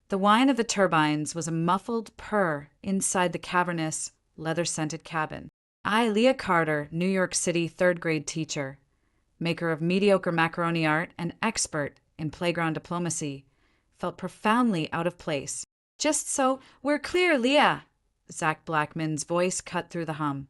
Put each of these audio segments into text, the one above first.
The whine of the turbines was a muffled purr inside the cavernous, leather-scented cabin. I, Leah Carter, New York City third-grade teacher, maker of mediocre macaroni art and expert in playground diplomacy, felt profoundly out of place. "Just so we're clear, Leah," Zach Blackman's voice cut through the hum,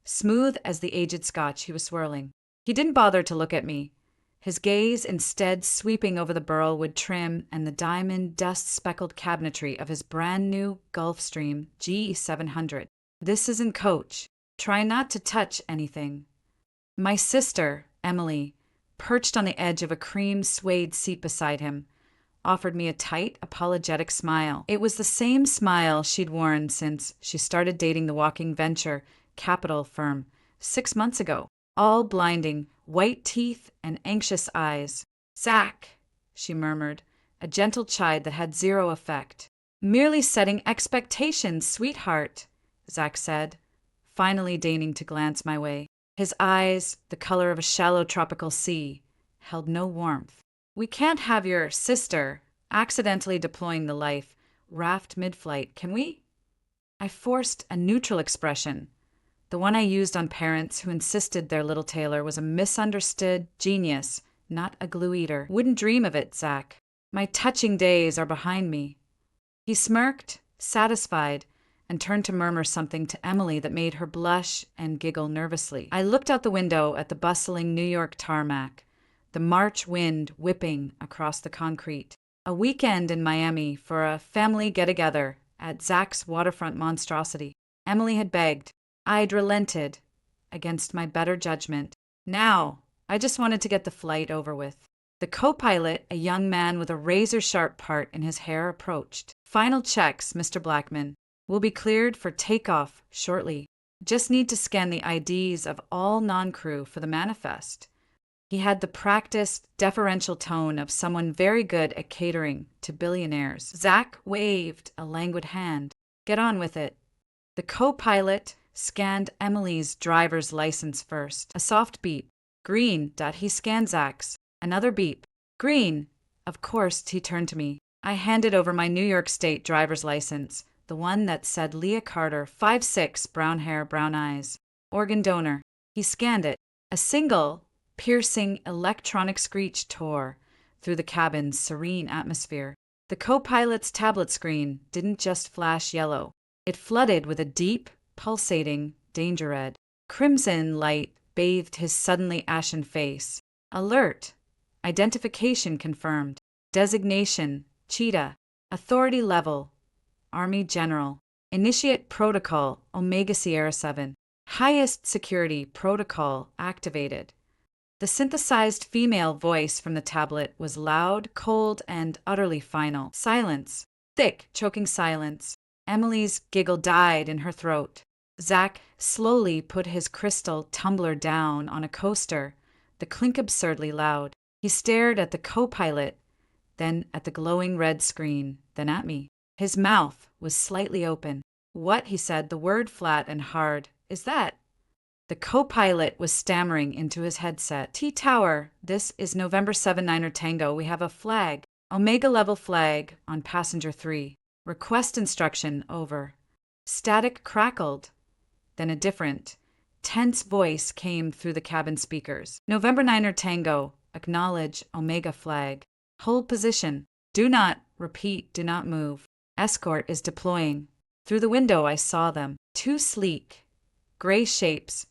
smooth as the aged scotch he was swirling. He didn't bother to look at me, his gaze instead sweeping over the burlwood trim and the diamond dust-speckled cabinetry of his brand-new Gulfstream G700. "This isn't Coach. Try not to touch anything." My sister, Emily, perched on the edge of a cream suede seat beside him, offered me a tight, apologetic smile. It was the same smile she'd worn since she started dating the walking venture capital firm 6 months ago. All blinding, white teeth and anxious eyes. "Zach," she murmured, a gentle chide that had zero effect. "Merely setting expectations, sweetheart," Zach said, finally deigning to glance my way. His eyes, the color of a shallow tropical sea, held no warmth. "We can't have your sister accidentally deploying the life raft mid-flight, can we?" I forced a neutral expression, the one I used on parents who insisted their little Taylor was a misunderstood genius, not a glue eater. "Wouldn't dream of it, Zach. My touching days are behind me." He smirked, satisfied, and turned to murmur something to Emily that made her blush and giggle nervously. I looked out the window at the bustling New York tarmac, the March wind whipping across the concrete. A weekend in Miami for a family get-together at Zach's waterfront monstrosity. Emily had begged. I'd relented, against my better judgment. Now, I just wanted to get the flight over with. The co-pilot, a young man with a razor-sharp part in his hair, approached. "Final checks, Mr. Blackman. We'll be cleared for takeoff shortly. Just need to scan the IDs of all non-crew for the manifest." He had the practiced, deferential tone of someone very good at catering to billionaires. Zach waved a languid hand. "Get on with it." The co-pilot scanned Emily's driver's license first. A soft beep. "Green." He scanned Zach's. Another beep. "Green." Of course, he turned to me. I handed over my New York State driver's license, the one that said Leah Carter, 5'6", brown hair, brown eyes. Organ donor. He scanned it. A single, piercing electronic screech tore through the cabin's serene atmosphere. The co-pilot's tablet screen didn't just flash yellow. It flooded with a deep, pulsating danger red. Crimson light bathed his suddenly ashen face. Alert. Identification confirmed. Designation, Cheetah. Authority level, Army General. Initiate protocol, Omega Sierra 7. Highest security protocol activated. The synthesized female voice from the tablet was loud, cold, and utterly final. Silence. Thick, choking silence. Emily's giggle died in her throat. Zach slowly put his crystal tumbler down on a coaster, the clink absurdly loud. He stared at the co-pilot, then at the glowing red screen, then at me. His mouth was slightly open. "What?" he said, the word flat and hard. "Is that?" The co-pilot was stammering into his headset. "T-Tower, this is November 7 Niner Tango. We have a flag. Omega level flag on passenger 3. Request instruction, over." Static crackled. Then a different, tense voice came through the cabin speakers. "November Niner Tango, acknowledge Omega flag. Hold position. Do not, repeat, do not move. Escort is deploying." Through the window I saw them. 2 sleek, gray shapes,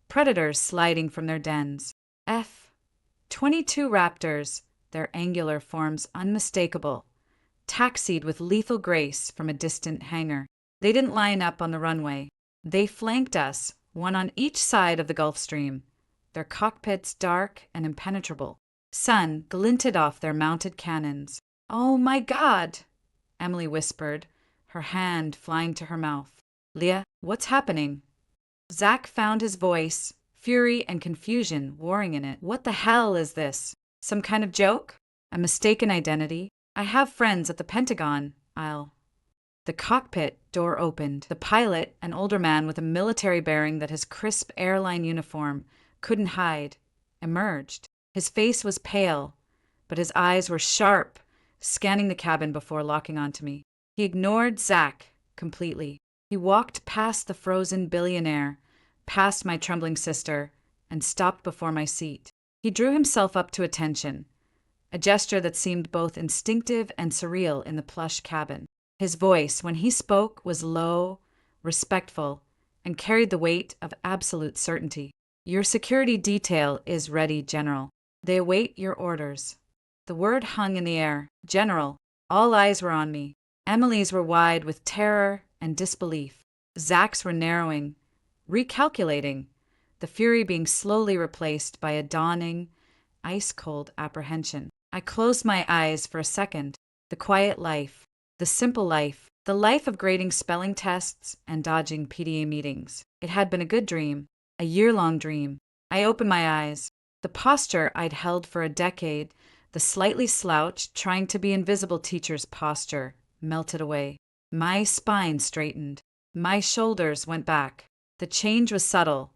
predators sliding from their dens. F-22 Raptors, their angular forms unmistakable, taxied with lethal grace from a distant hangar. They didn't line up on the runway. They flanked us, one on each side of the Gulfstream, their cockpits dark and impenetrable. Sun glinted off their mounted cannons. "Oh my God!" Emily whispered, her hand flying to her mouth. "Leah, what's happening?" Zach found his voice, fury and confusion warring in it. "What the hell is this? Some kind of joke? A mistaken identity? I have friends at the Pentagon. The cockpit door opened. The pilot, an older man with a military bearing that his crisp airline uniform couldn't hide, emerged. His face was pale, but his eyes were sharp, scanning the cabin before locking onto me. He ignored Zach completely. He walked past the frozen billionaire, past my trembling sister, and stopped before my seat. He drew himself up to attention, a gesture that seemed both instinctive and surreal in the plush cabin. His voice, when he spoke, was low, respectful, and carried the weight of absolute certainty. "Your security detail is ready, General. They await your orders." The word hung in the air. General. All eyes were on me. Emily's were wide with terror and disbelief. Zach's were narrowing, recalculating, the fury being slowly replaced by a dawning, ice-cold apprehension. I closed my eyes for a second. The quiet life, the simple life, the life of grading spelling tests and dodging PTA meetings. It had been a good dream, a year-long dream. I opened my eyes. The posture I'd held for a decade, the slightly slouched, trying to be invisible teacher's posture, melted away. My spine straightened. My shoulders went back. The change was subtle,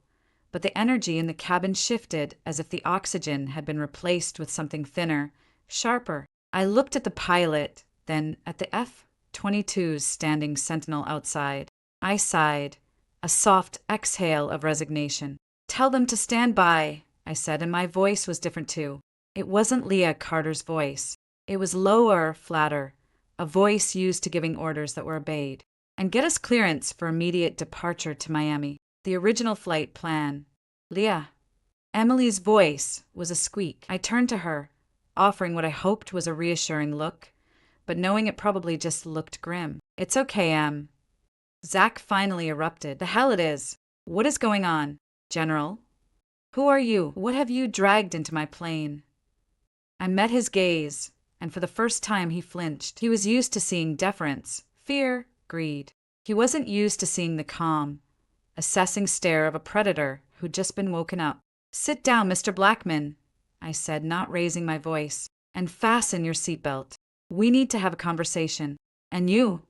but the energy in the cabin shifted as if the oxygen had been replaced with something thinner, sharper. I looked at the pilot, then at the F-22s standing sentinel outside. I sighed, a soft exhale of resignation. "Tell them to stand by," I said, and my voice was different too. It wasn't Leah Carter's voice. It was lower, flatter, a voice used to giving orders that were obeyed. "And get us clearance for immediate departure to Miami. The original flight plan." "Leah." Emily's voice was a squeak. I turned to her, offering what I hoped was a reassuring look, but knowing it probably just looked grim. "It's okay, Em." Zach finally erupted. "The hell it is. What is going on, General? Who are you? What have you dragged into my plane?" I met his gaze, and for the first time he flinched. He was used to seeing deference, fear, greed. He wasn't used to seeing the calm, assessing stare of a predator who'd just been woken up. "Sit down, Mr. Blackman," I said, not raising my voice, "and fasten your seatbelt. We need to have a conversation. And you,"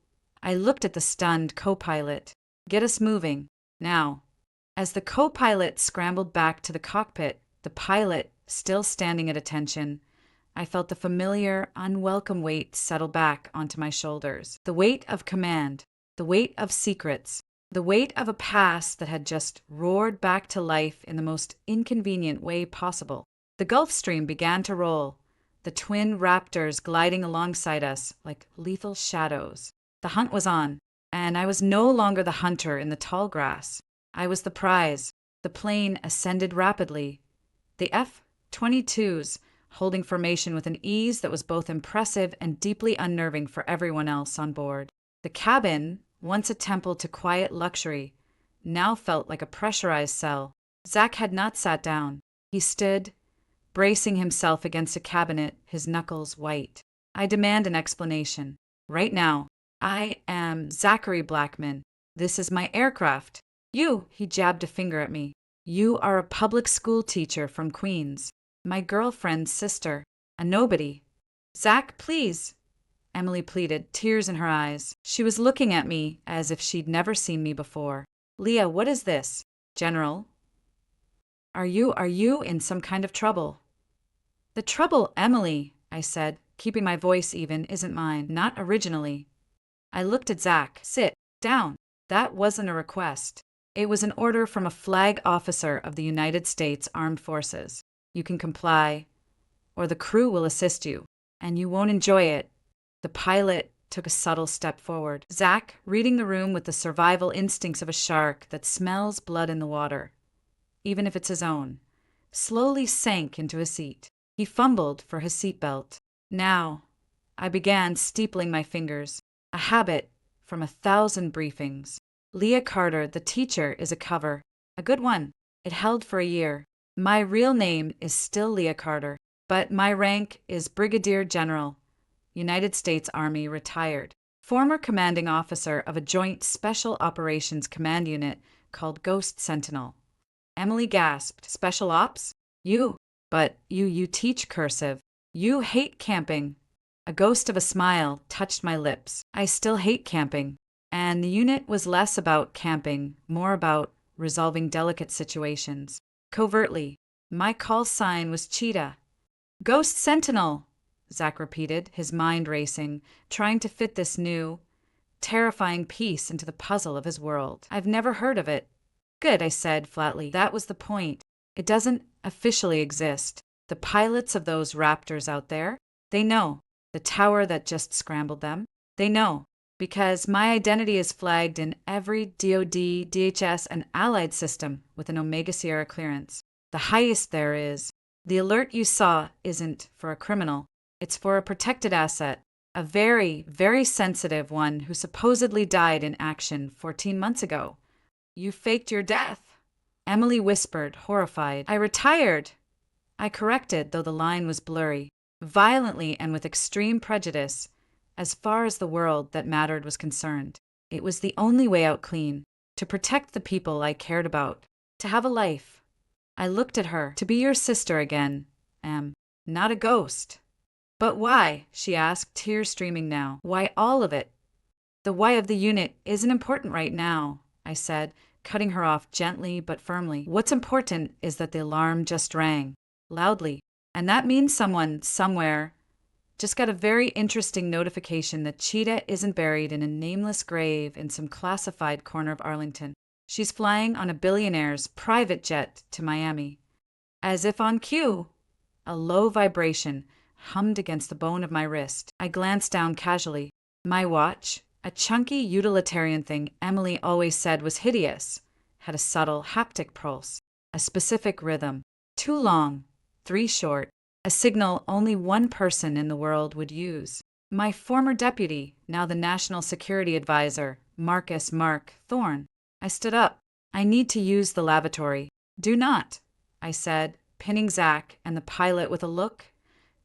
I looked at the stunned co-pilot, "get us moving, now." As the co-pilot scrambled back to the cockpit, the pilot still standing at attention, I felt the familiar, unwelcome weight settle back onto my shoulders. The weight of command, the weight of secrets, the weight of a past that had just roared back to life in the most inconvenient way possible. The Gulf Stream began to roll, the twin raptors gliding alongside us like lethal shadows. The hunt was on, and I was no longer the hunter in the tall grass. I was the prize. The plane ascended rapidly, the F-22s holding formation with an ease that was both impressive and deeply unnerving for everyone else on board. The cabin, once a temple to quiet luxury, now felt like a pressurized cell. Zach had not sat down. He stood, bracing himself against a cabinet, his knuckles white. "I demand an explanation. Right now. I am Zachary Blackman. This is my aircraft. You," he jabbed a finger at me, "you are a public school teacher from Queens. My girlfriend's sister. A nobody." "Zach, please," Emily pleaded, tears in her eyes. She was looking at me as if she'd never seen me before. "Leah, what is this? General? Are you in some kind of trouble?" "The trouble, Emily," I said, keeping my voice even, "isn't mine. Not originally." I looked at Zach. "Sit down." That wasn't a request. It was an order from a flag officer of the United States Armed Forces. You can comply, or the crew will assist you, and you won't enjoy it. The pilot took a subtle step forward. Zach, reading the room with the survival instincts of a shark that smells blood in the water, even if it's his own, slowly sank into a seat. He fumbled for his seatbelt. "Now," I began, steepling my fingers, a habit from 1,000 briefings. "Leah Carter, the teacher, is a cover. A good one. It held for a year. My real name is still Leah Carter, but my rank is Brigadier General, United States Army, retired. Former commanding officer of a joint special operations command unit called Ghost Sentinel." Emily gasped. "Special ops? But you teach cursive. You hate camping." A ghost of a smile touched my lips. "I still hate camping. And the unit was less about camping, more about resolving delicate situations. Covertly. My call sign was Cheetah." "Ghost Sentinel!" Zach repeated, his mind racing, trying to fit this new, terrifying piece into the puzzle of his world. I've never heard of it. Good, I said flatly. That was the point. It doesn't officially exist. The pilots of those Raptors out there, they know. The tower that just scrambled them, they know. Because my identity is flagged in every DoD, DHS, and allied system with an Omega Sierra clearance. The highest there is. The alert you saw isn't for a criminal. It's for a protected asset. A very, very sensitive one who supposedly died in action 14 months ago. You faked your death. Emily whispered, horrified. I retired. I corrected, though the line was blurry, violently and with extreme prejudice, as far as the world that mattered was concerned. It was the only way out clean, to protect the people I cared about, to have a life. I looked at her. To be your sister again, Em. Not a ghost. But why? She asked, tears streaming now. Why all of it? The why of the unit isn't important right now, I said, cutting her off gently but firmly. What's important is that the alarm just rang, loudly, and that means someone, somewhere, just got a very interesting notification that Cheetah isn't buried in a nameless grave in some classified corner of Arlington. She's flying on a billionaire's private jet to Miami. As if on cue, a low vibration hummed against the bone of my wrist. I glanced down casually. My watch, a chunky utilitarian thing Emily always said was hideous, had a subtle haptic pulse, a specific rhythm. 2 long, 3 short, a signal only one person in the world would use. My former deputy, now the National Security Advisor, Marcus Mark Thorne. I stood up. I need to use the lavatory. Do not, I said, pinning Zach and the pilot with a look.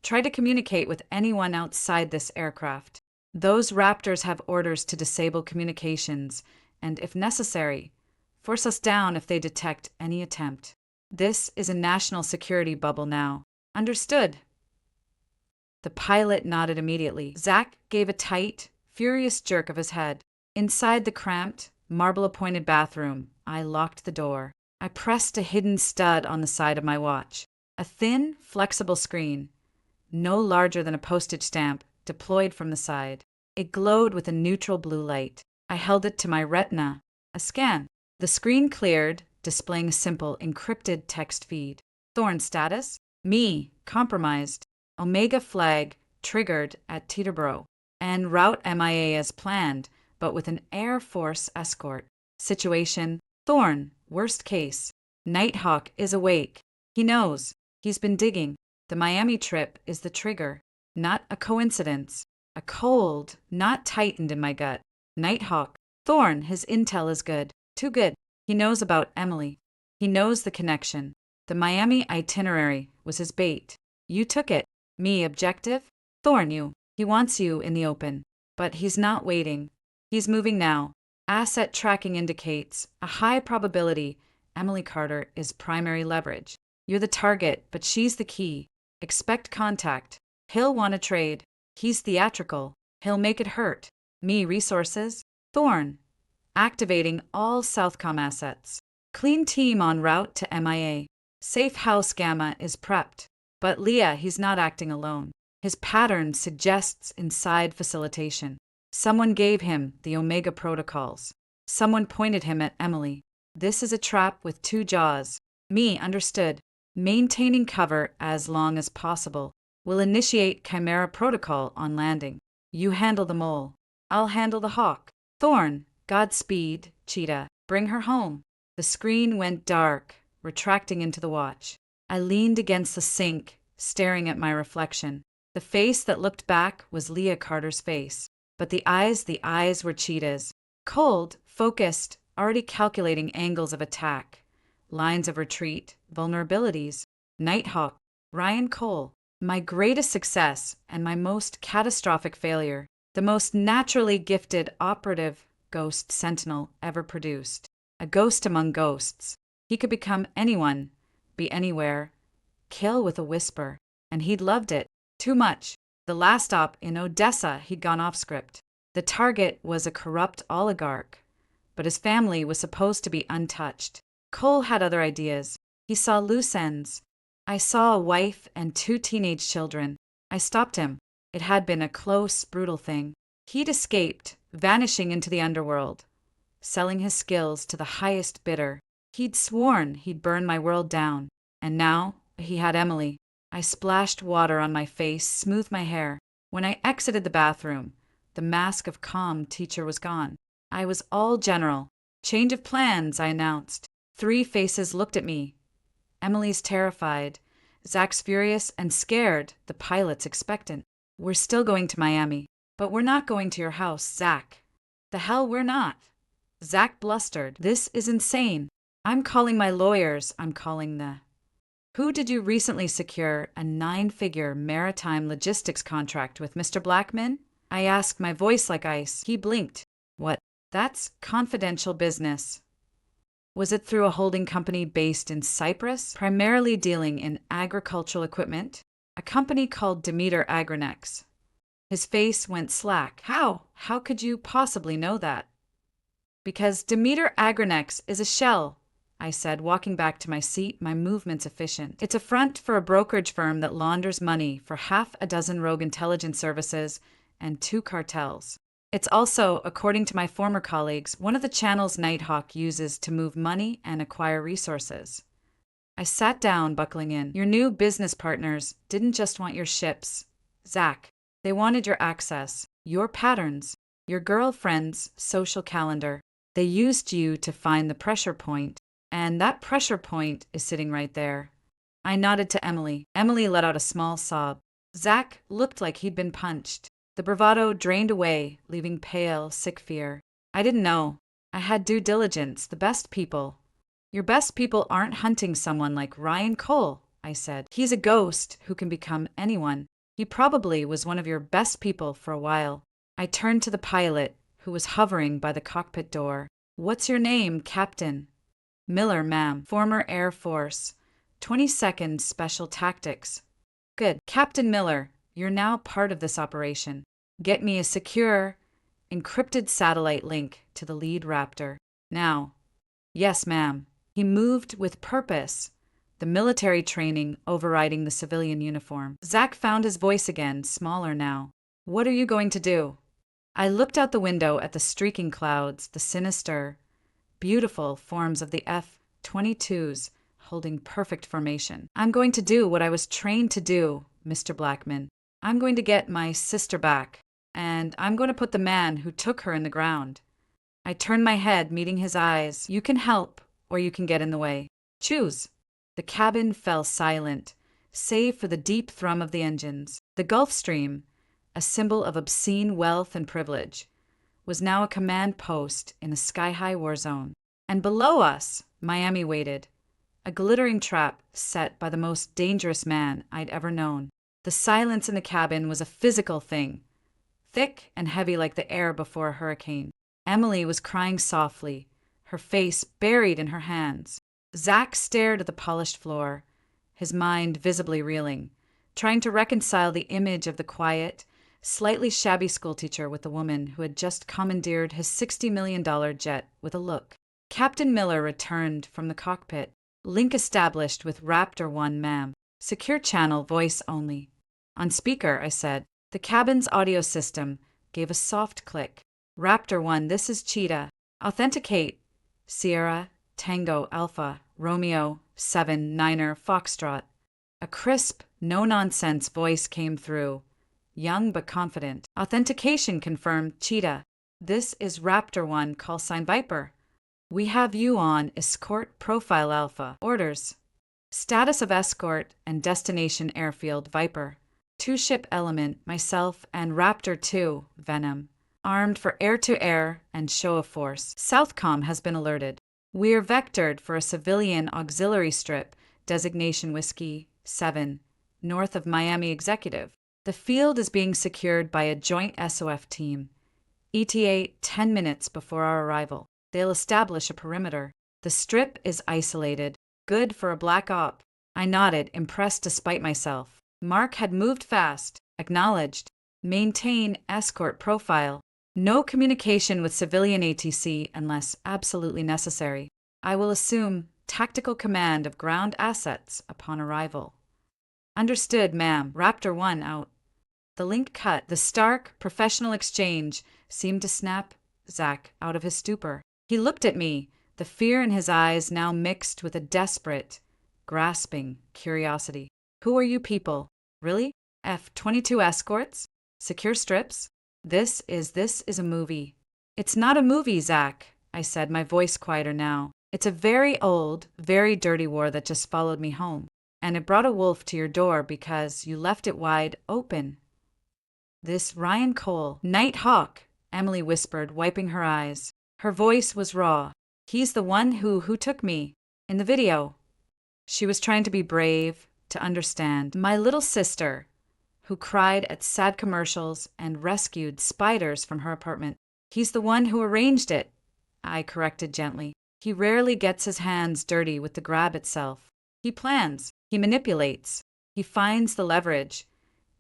Try to communicate with anyone outside this aircraft. Those Raptors have orders to disable communications and, if necessary, force us down if they detect any attempt. This is a national security bubble now. Understood. The pilot nodded immediately. Zach gave a tight, furious jerk of his head. Inside the cramped, marble-appointed bathroom, I locked the door. I pressed a hidden stud on the side of my watch. A thin, flexible screen, no larger than a postage stamp, deployed from the side. It glowed with a neutral blue light. I held it to my retina. A scan. The screen cleared, displaying a simple, encrypted text feed. Thorne status? Me, compromised. Omega flag, triggered at Teterboro. En route MIA as planned, but with an Air Force escort. Situation, Thorne, worst case. Nighthawk is awake. He knows. He's been digging. The Miami trip is the trigger. Not a coincidence. A cold, not tightened in my gut. Nighthawk. Thorne, his intel is good. Too good. He knows about Emily. He knows the connection. The Miami itinerary was his bait. You took it. Me, objective? Thorne, you. He wants you in the open. But he's not waiting. He's moving now. Asset tracking indicates a high probability Emily Carter is primary leverage. You're the target, but she's the key. Expect contact. He'll want to trade. He's theatrical. He'll make it hurt. Me, resources. Thorne. Activating all Southcom assets. Clean team en route to MIA. Safe house Gamma is prepped. But Leah, he's not acting alone. His pattern suggests inside facilitation. Someone gave him the Omega protocols. Someone pointed him at Emily. This is a trap with 2 jaws. Me, understood. Maintaining cover as long as possible. We'll initiate Chimera protocol on landing. You handle the mole. I'll handle the hawk. Thorne, Godspeed, Cheetah. Bring her home. The screen went dark, retracting into the watch. I leaned against the sink, staring at my reflection. The face that looked back was Leah Carter's face. But the eyes were Cheetah's. Cold, focused, already calculating angles of attack, lines of retreat, vulnerabilities. Nighthawk, Ryan Cole. My greatest success and my most catastrophic failure. The most naturally gifted operative ghost sentinel ever produced. A ghost among ghosts. He could become anyone, be anywhere, kill with a whisper. And he'd loved it. Too much. The last op in Odessa, he'd gone off script. The target was a corrupt oligarch, but his family was supposed to be untouched. Cole had other ideas. He saw loose ends. I saw a wife and 2 teenage children. I stopped him. It had been a close, brutal thing. He'd escaped, vanishing into the underworld, selling his skills to the highest bidder. He'd sworn he'd burn my world down. And now he had Emily. I splashed water on my face, smoothed my hair. When I exited the bathroom, the mask of calm teacher was gone. I was all general. Change of plans, I announced. 3 faces looked at me. Emily's terrified. Zach's furious and scared. The pilot's expectant. We're still going to Miami. But we're not going to your house, Zach. The hell we're not. Zach blustered. This is insane. I'm calling my lawyers. I'm calling the... Who did you recently secure a 9-figure maritime logistics contract with, Mr. Blackman? I asked, my voice like ice. He blinked. What? That's confidential business. Was it through a holding company based in Cyprus, primarily dealing in agricultural equipment? A company called Demeter Agronex. His face went slack. How? How could you possibly know that? Because Demeter Agronex is a shell, I said, walking back to my seat, my movements efficient. It's a front for a brokerage firm that launders money for 6 rogue intelligence services and 2 cartels. It's also, according to my former colleagues, one of the channels Nighthawk uses to move money and acquire resources. I sat down, buckling in. Your new business partners didn't just want your ships, Zach. They wanted your access, your patterns, your girlfriend's social calendar. They used you to find the pressure point, and that pressure point is sitting right there. I nodded to Emily. Emily let out a small sob. Zach looked like he'd been punched. The bravado drained away, leaving pale, sick fear. I didn't know. I had due diligence, the best people. Your best people aren't hunting someone like Ryan Cole, I said. He's a ghost who can become anyone. He probably was one of your best people for a while. I turned to the pilot, who was hovering by the cockpit door. What's your name, Captain? Miller, ma'am. Former Air Force. 22nd Special Tactics. Good. Captain Miller, you're now part of this operation. Get me a secure, encrypted satellite link to the lead Raptor. Now. Yes, ma'am. He moved with purpose, the military training overriding the civilian uniform. Zach found his voice again, smaller now. What are you going to do? I looked out the window at the streaking clouds, the sinister, beautiful forms of the F-22s holding perfect formation. I'm going to do what I was trained to do, Mr. Blackman. I'm going to get my sister back, and I'm going to put the man who took her in the ground. I turned my head, meeting his eyes. You can help, or you can get in the way. Choose. The cabin fell silent, save for the deep thrum of the engines. The Gulf Stream, a symbol of obscene wealth and privilege, was now a command post in a sky-high war zone. And below us, Miami waited, a glittering trap set by the most dangerous man I'd ever known. The silence in the cabin was a physical thing, thick and heavy like the air before a hurricane. Emily was crying softly, her face buried in her hands. Zach stared at the polished floor, his mind visibly reeling, trying to reconcile the image of the quiet, slightly shabby schoolteacher with the woman who had just commandeered his $60 million jet with a look. Captain Miller returned from the cockpit. Link established with Raptor 1, ma'am. Secure channel, voice only. On speaker, I said. The cabin's audio system gave a soft click. Raptor 1, this is Cheetah. Authenticate. Sierra, Tango, Alpha, Romeo, 7, Niner, Foxtrot. A crisp, no-nonsense voice came through. Young but confident. Authentication confirmed, Cheetah. This is Raptor 1, call sign Viper. We have you on Escort Profile Alpha. Orders. Status of escort and destination airfield Viper. 2-ship element, myself and Raptor 2, Venom. Armed for air-to-air and show of force. Southcom has been alerted. We're vectored for a civilian auxiliary strip, designation Whiskey 7, north of Miami Executive. The field is being secured by a joint SOF team. ETA 10 minutes before our arrival. They'll establish a perimeter. The strip is isolated. Good for a black op. I nodded, impressed despite myself. Mark had moved fast. Acknowledged. Maintain escort profile. No communication with civilian ATC unless absolutely necessary. I will assume tactical command of ground assets upon arrival. Understood, ma'am. Raptor 1 out. The link cut. The stark, professional exchange seemed to snap Zach out of his stupor. He looked at me, the fear in his eyes now mixed with a desperate, grasping curiosity. Who are you people? Really? F-22 escorts? Secure strips? This is a movie. It's not a movie, Zach, I said, my voice quieter now. It's a very old, very dirty war that just followed me home. And it brought a wolf to your door because you left it wide open. This Ryan Cole, Night Hawk, Emily whispered, wiping her eyes. Her voice was raw. He's the one who took me. In the video. She was trying to be brave, to understand. My little sister, who cried at sad commercials and rescued spiders from her apartment. He's the one who arranged it, I corrected gently. He rarely gets his hands dirty with the grab itself. He plans, he manipulates, he finds the leverage,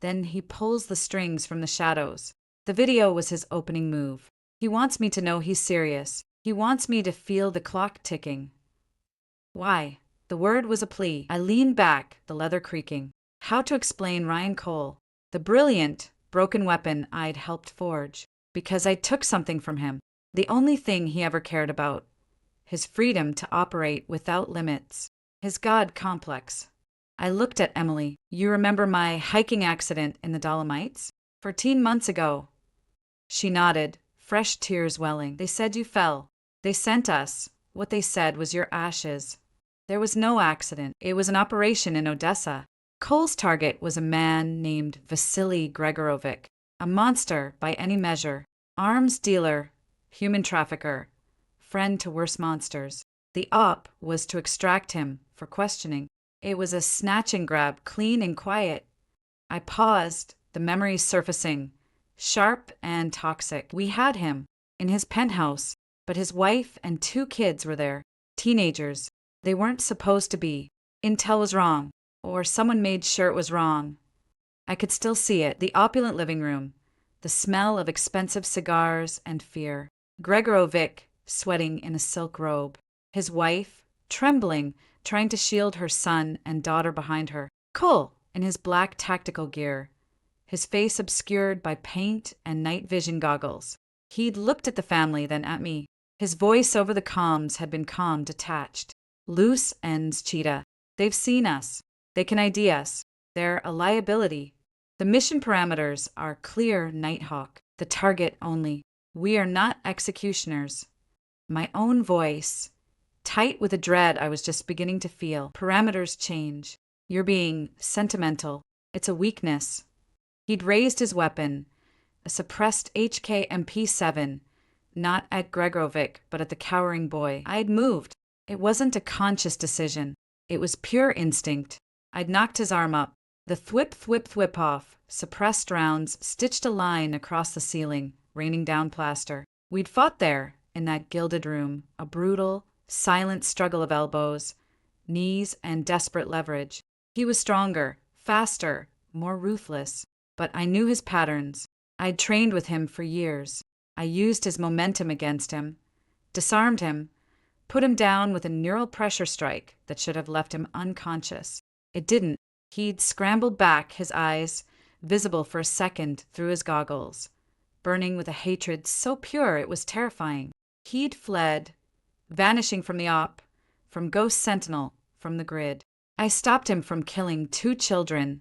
then he pulls the strings from the shadows. The video was his opening move. He wants me to know he's serious. He wants me to feel the clock ticking. Why? The word was a plea. I leaned back, the leather creaking. How to explain Ryan Cole, the brilliant, broken weapon I'd helped forge? Because I took something from him, the only thing he ever cared about. His freedom to operate without limits. His God complex. I looked at Emily. You remember my hiking accident in the Dolomites? 14 months ago. She nodded, fresh tears welling. They said you fell. They sent us. What they said was your ashes. There was no accident. It was an operation in Odessa. Cole's target was a man named Vasily Gregorovic, a monster by any measure, arms dealer, human trafficker, friend to worse monsters. The op was to extract him for questioning. It was a snatch and grab, clean and quiet. I paused, the memories surfacing, sharp and toxic. We had him in his penthouse, but his wife and 2 kids were there, teenagers. They weren't supposed to be. Intel was wrong, or someone made sure it was wrong. I could still see it, the opulent living room, the smell of expensive cigars and fear. Gregorovic, sweating in a silk robe. His wife, trembling, trying to shield her son and daughter behind her. Cole, in his black tactical gear, his face obscured by paint and night vision goggles. He'd looked at the family, then at me. His voice over the comms had been calm, detached. Loose ends, Cheetah. They've seen us. They can ID us. They're a liability. The mission parameters are clear, Nighthawk. The target only. We are not executioners. My own voice, tight with a dread I was just beginning to feel. Parameters change. You're being sentimental. It's a weakness. He'd raised his weapon, a suppressed HK MP7, not at Gregorovic, but at the cowering boy. I'd moved. It wasn't a conscious decision. It was pure instinct. I'd knocked his arm up. The thwip off, suppressed rounds stitched a line across the ceiling, raining down plaster. We'd fought there, in that gilded room, a brutal, silent struggle of elbows, knees, and desperate leverage. He was stronger, faster, more ruthless. But I knew his patterns. I'd trained with him for years. I used his momentum against him, disarmed him, put him down with a neural pressure strike that should have left him unconscious. It didn't. He'd scrambled back, his eyes visible for a second through his goggles, burning with a hatred so pure it was terrifying. He'd fled, vanishing from the op, from Ghost Sentinel, from the grid. I stopped him from killing 2 children,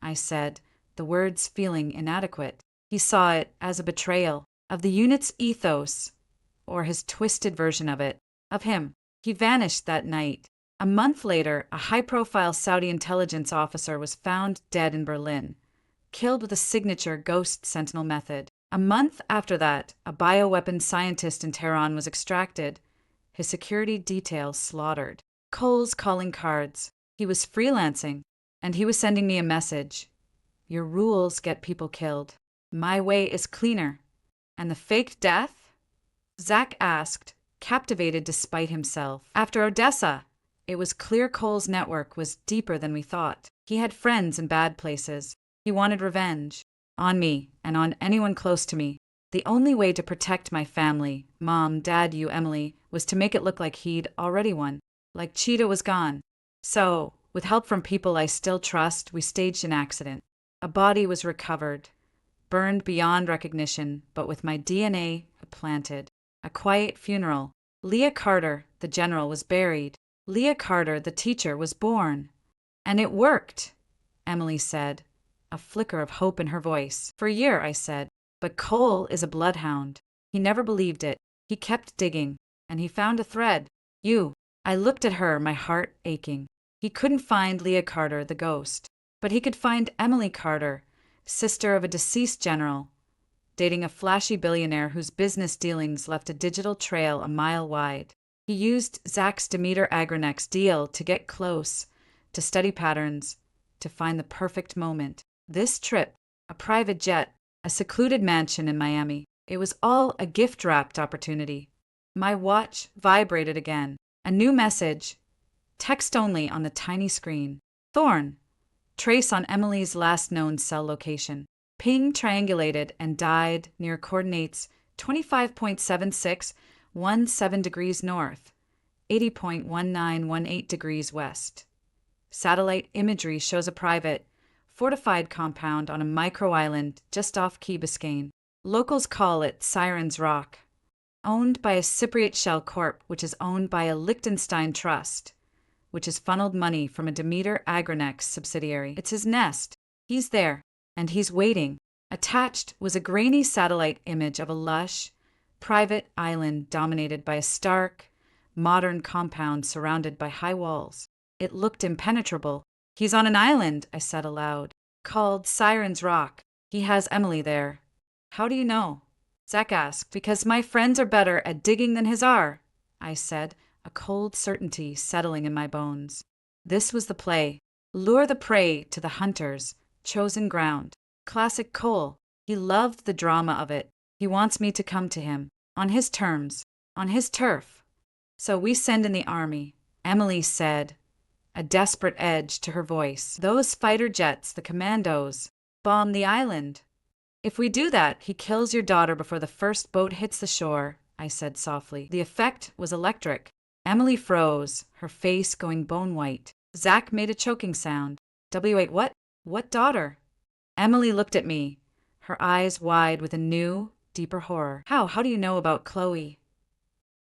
I said, the words feeling inadequate. He saw it as a betrayal of the unit's ethos, or his twisted version of it, of him. He vanished that night. A month later, a high-profile Saudi intelligence officer was found dead in Berlin, killed with a signature Ghost Sentinel method. A month after that, a bioweapon scientist in Tehran was extracted, his security detail slaughtered. Cole's calling cards. He was freelancing, and he was sending me a message. Your rules get people killed. My way is cleaner. And the fake death? Zach asked, captivated despite himself. After Odessa, it was clear Cole's network was deeper than we thought. He had friends in bad places. He wanted revenge. On me, and on anyone close to me. The only way to protect my family, Mom, Dad, you, Emily, was to make it look like he'd already won. Like Cheetah was gone. So, with help from people I still trust, we staged an accident. A body was recovered, burned beyond recognition, but with my DNA planted. A quiet funeral. Leah Carter, the general, was buried. Leah Carter, the teacher, was born. And it worked, Emily said, a flicker of hope in her voice. For a year, I said. But Cole is a bloodhound. He never believed it. He kept digging, and he found a thread. You. I looked at her, my heart aching. He couldn't find Leah Carter, the ghost, but he could find Emily Carter, sister of a deceased general, dating a flashy billionaire whose business dealings left a digital trail a mile wide. He used Zach's Demeter Agronex's deal to get close, to study patterns, to find the perfect moment. This trip, a private jet, a secluded mansion in Miami, it was all a gift-wrapped opportunity. My watch vibrated again. A new message, text only on the tiny screen. Thorn. Trace on Emily's last known cell location. Ping triangulated and died near coordinates 25.7617 degrees north, 80.1918 degrees west. Satellite imagery shows a private, fortified compound on a micro-island just off Key Biscayne. Locals call it Siren's Rock. Owned by a Cypriot shell corp, which is owned by a Liechtenstein trust, which has funneled money from a Demeter Agronex subsidiary. It's his nest. He's there, and he's waiting. Attached was a grainy satellite image of a lush, private island dominated by a stark, modern compound surrounded by high walls. It looked impenetrable. He's on an island, I said aloud, called Siren's Rock. He has Emily there. How do you know? Zach asked. Because my friends are better at digging than his are, I said, a cold certainty settling in my bones. This was the play. Lure the prey to the hunter's chosen ground. Classic Cole. He loved the drama of it. He wants me to come to him. On his terms. On his turf. So we send in the army, Emily said, a desperate edge to her voice. Those fighter jets, the commandos, bomb the island. If we do that, he kills your daughter before the first boat hits the shore, I said softly. The effect was electric. Emily froze, her face going bone white. Zach made a choking sound. W8 what? What daughter? Emily looked at me, her eyes wide with a new, deeper horror. How do you know about Chloe?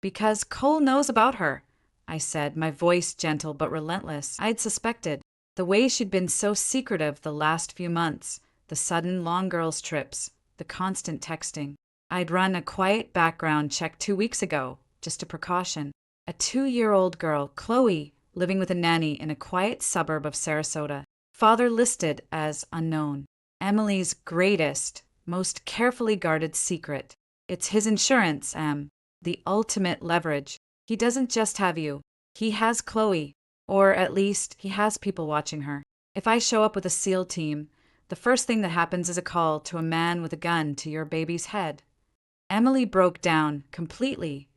Because Cole knows about her, I said, my voice gentle but relentless. I'd suspected. The way she'd been so secretive the last few months. The sudden long girls' trips, the constant texting. I'd run a quiet background check 2 weeks ago, just a precaution. A 2-year-old girl, Chloe, living with a nanny in a quiet suburb of Sarasota. Father listed as unknown. Emily's greatest, most carefully guarded secret. It's his insurance, the ultimate leverage. He doesn't just have you. He has Chloe. Or at least, he has people watching her. If I show up with a SEAL team, the first thing that happens is a call to a man with a gun to your baby's head. Emily broke down completely.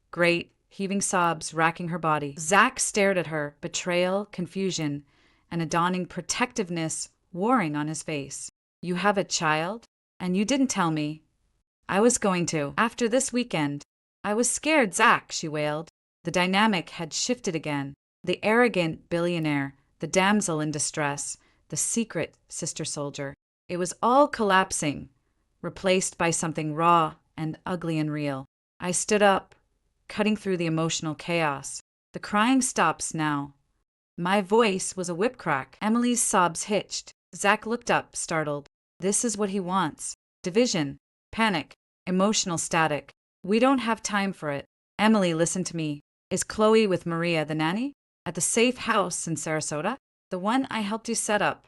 Great, heaving sobs racking her body. Zach stared at her, betrayal, confusion, and a dawning protectiveness warring on his face. You have a child? And you didn't tell me. I was going to. After this weekend. I was scared, Zach, she wailed. The dynamic had shifted again. The arrogant billionaire, the damsel in distress, the secret sister soldier. It was all collapsing, replaced by something raw and ugly and real. I stood up, cutting through the emotional chaos. The crying stops now. My voice was a whip crack. Emily's sobs hitched. Zach looked up, startled. This is what he wants. Division, panic, emotional static. We don't have time for it. Emily, listen to me. Is Chloe with Maria, the nanny? At the safe house in Sarasota? The one I helped you set up.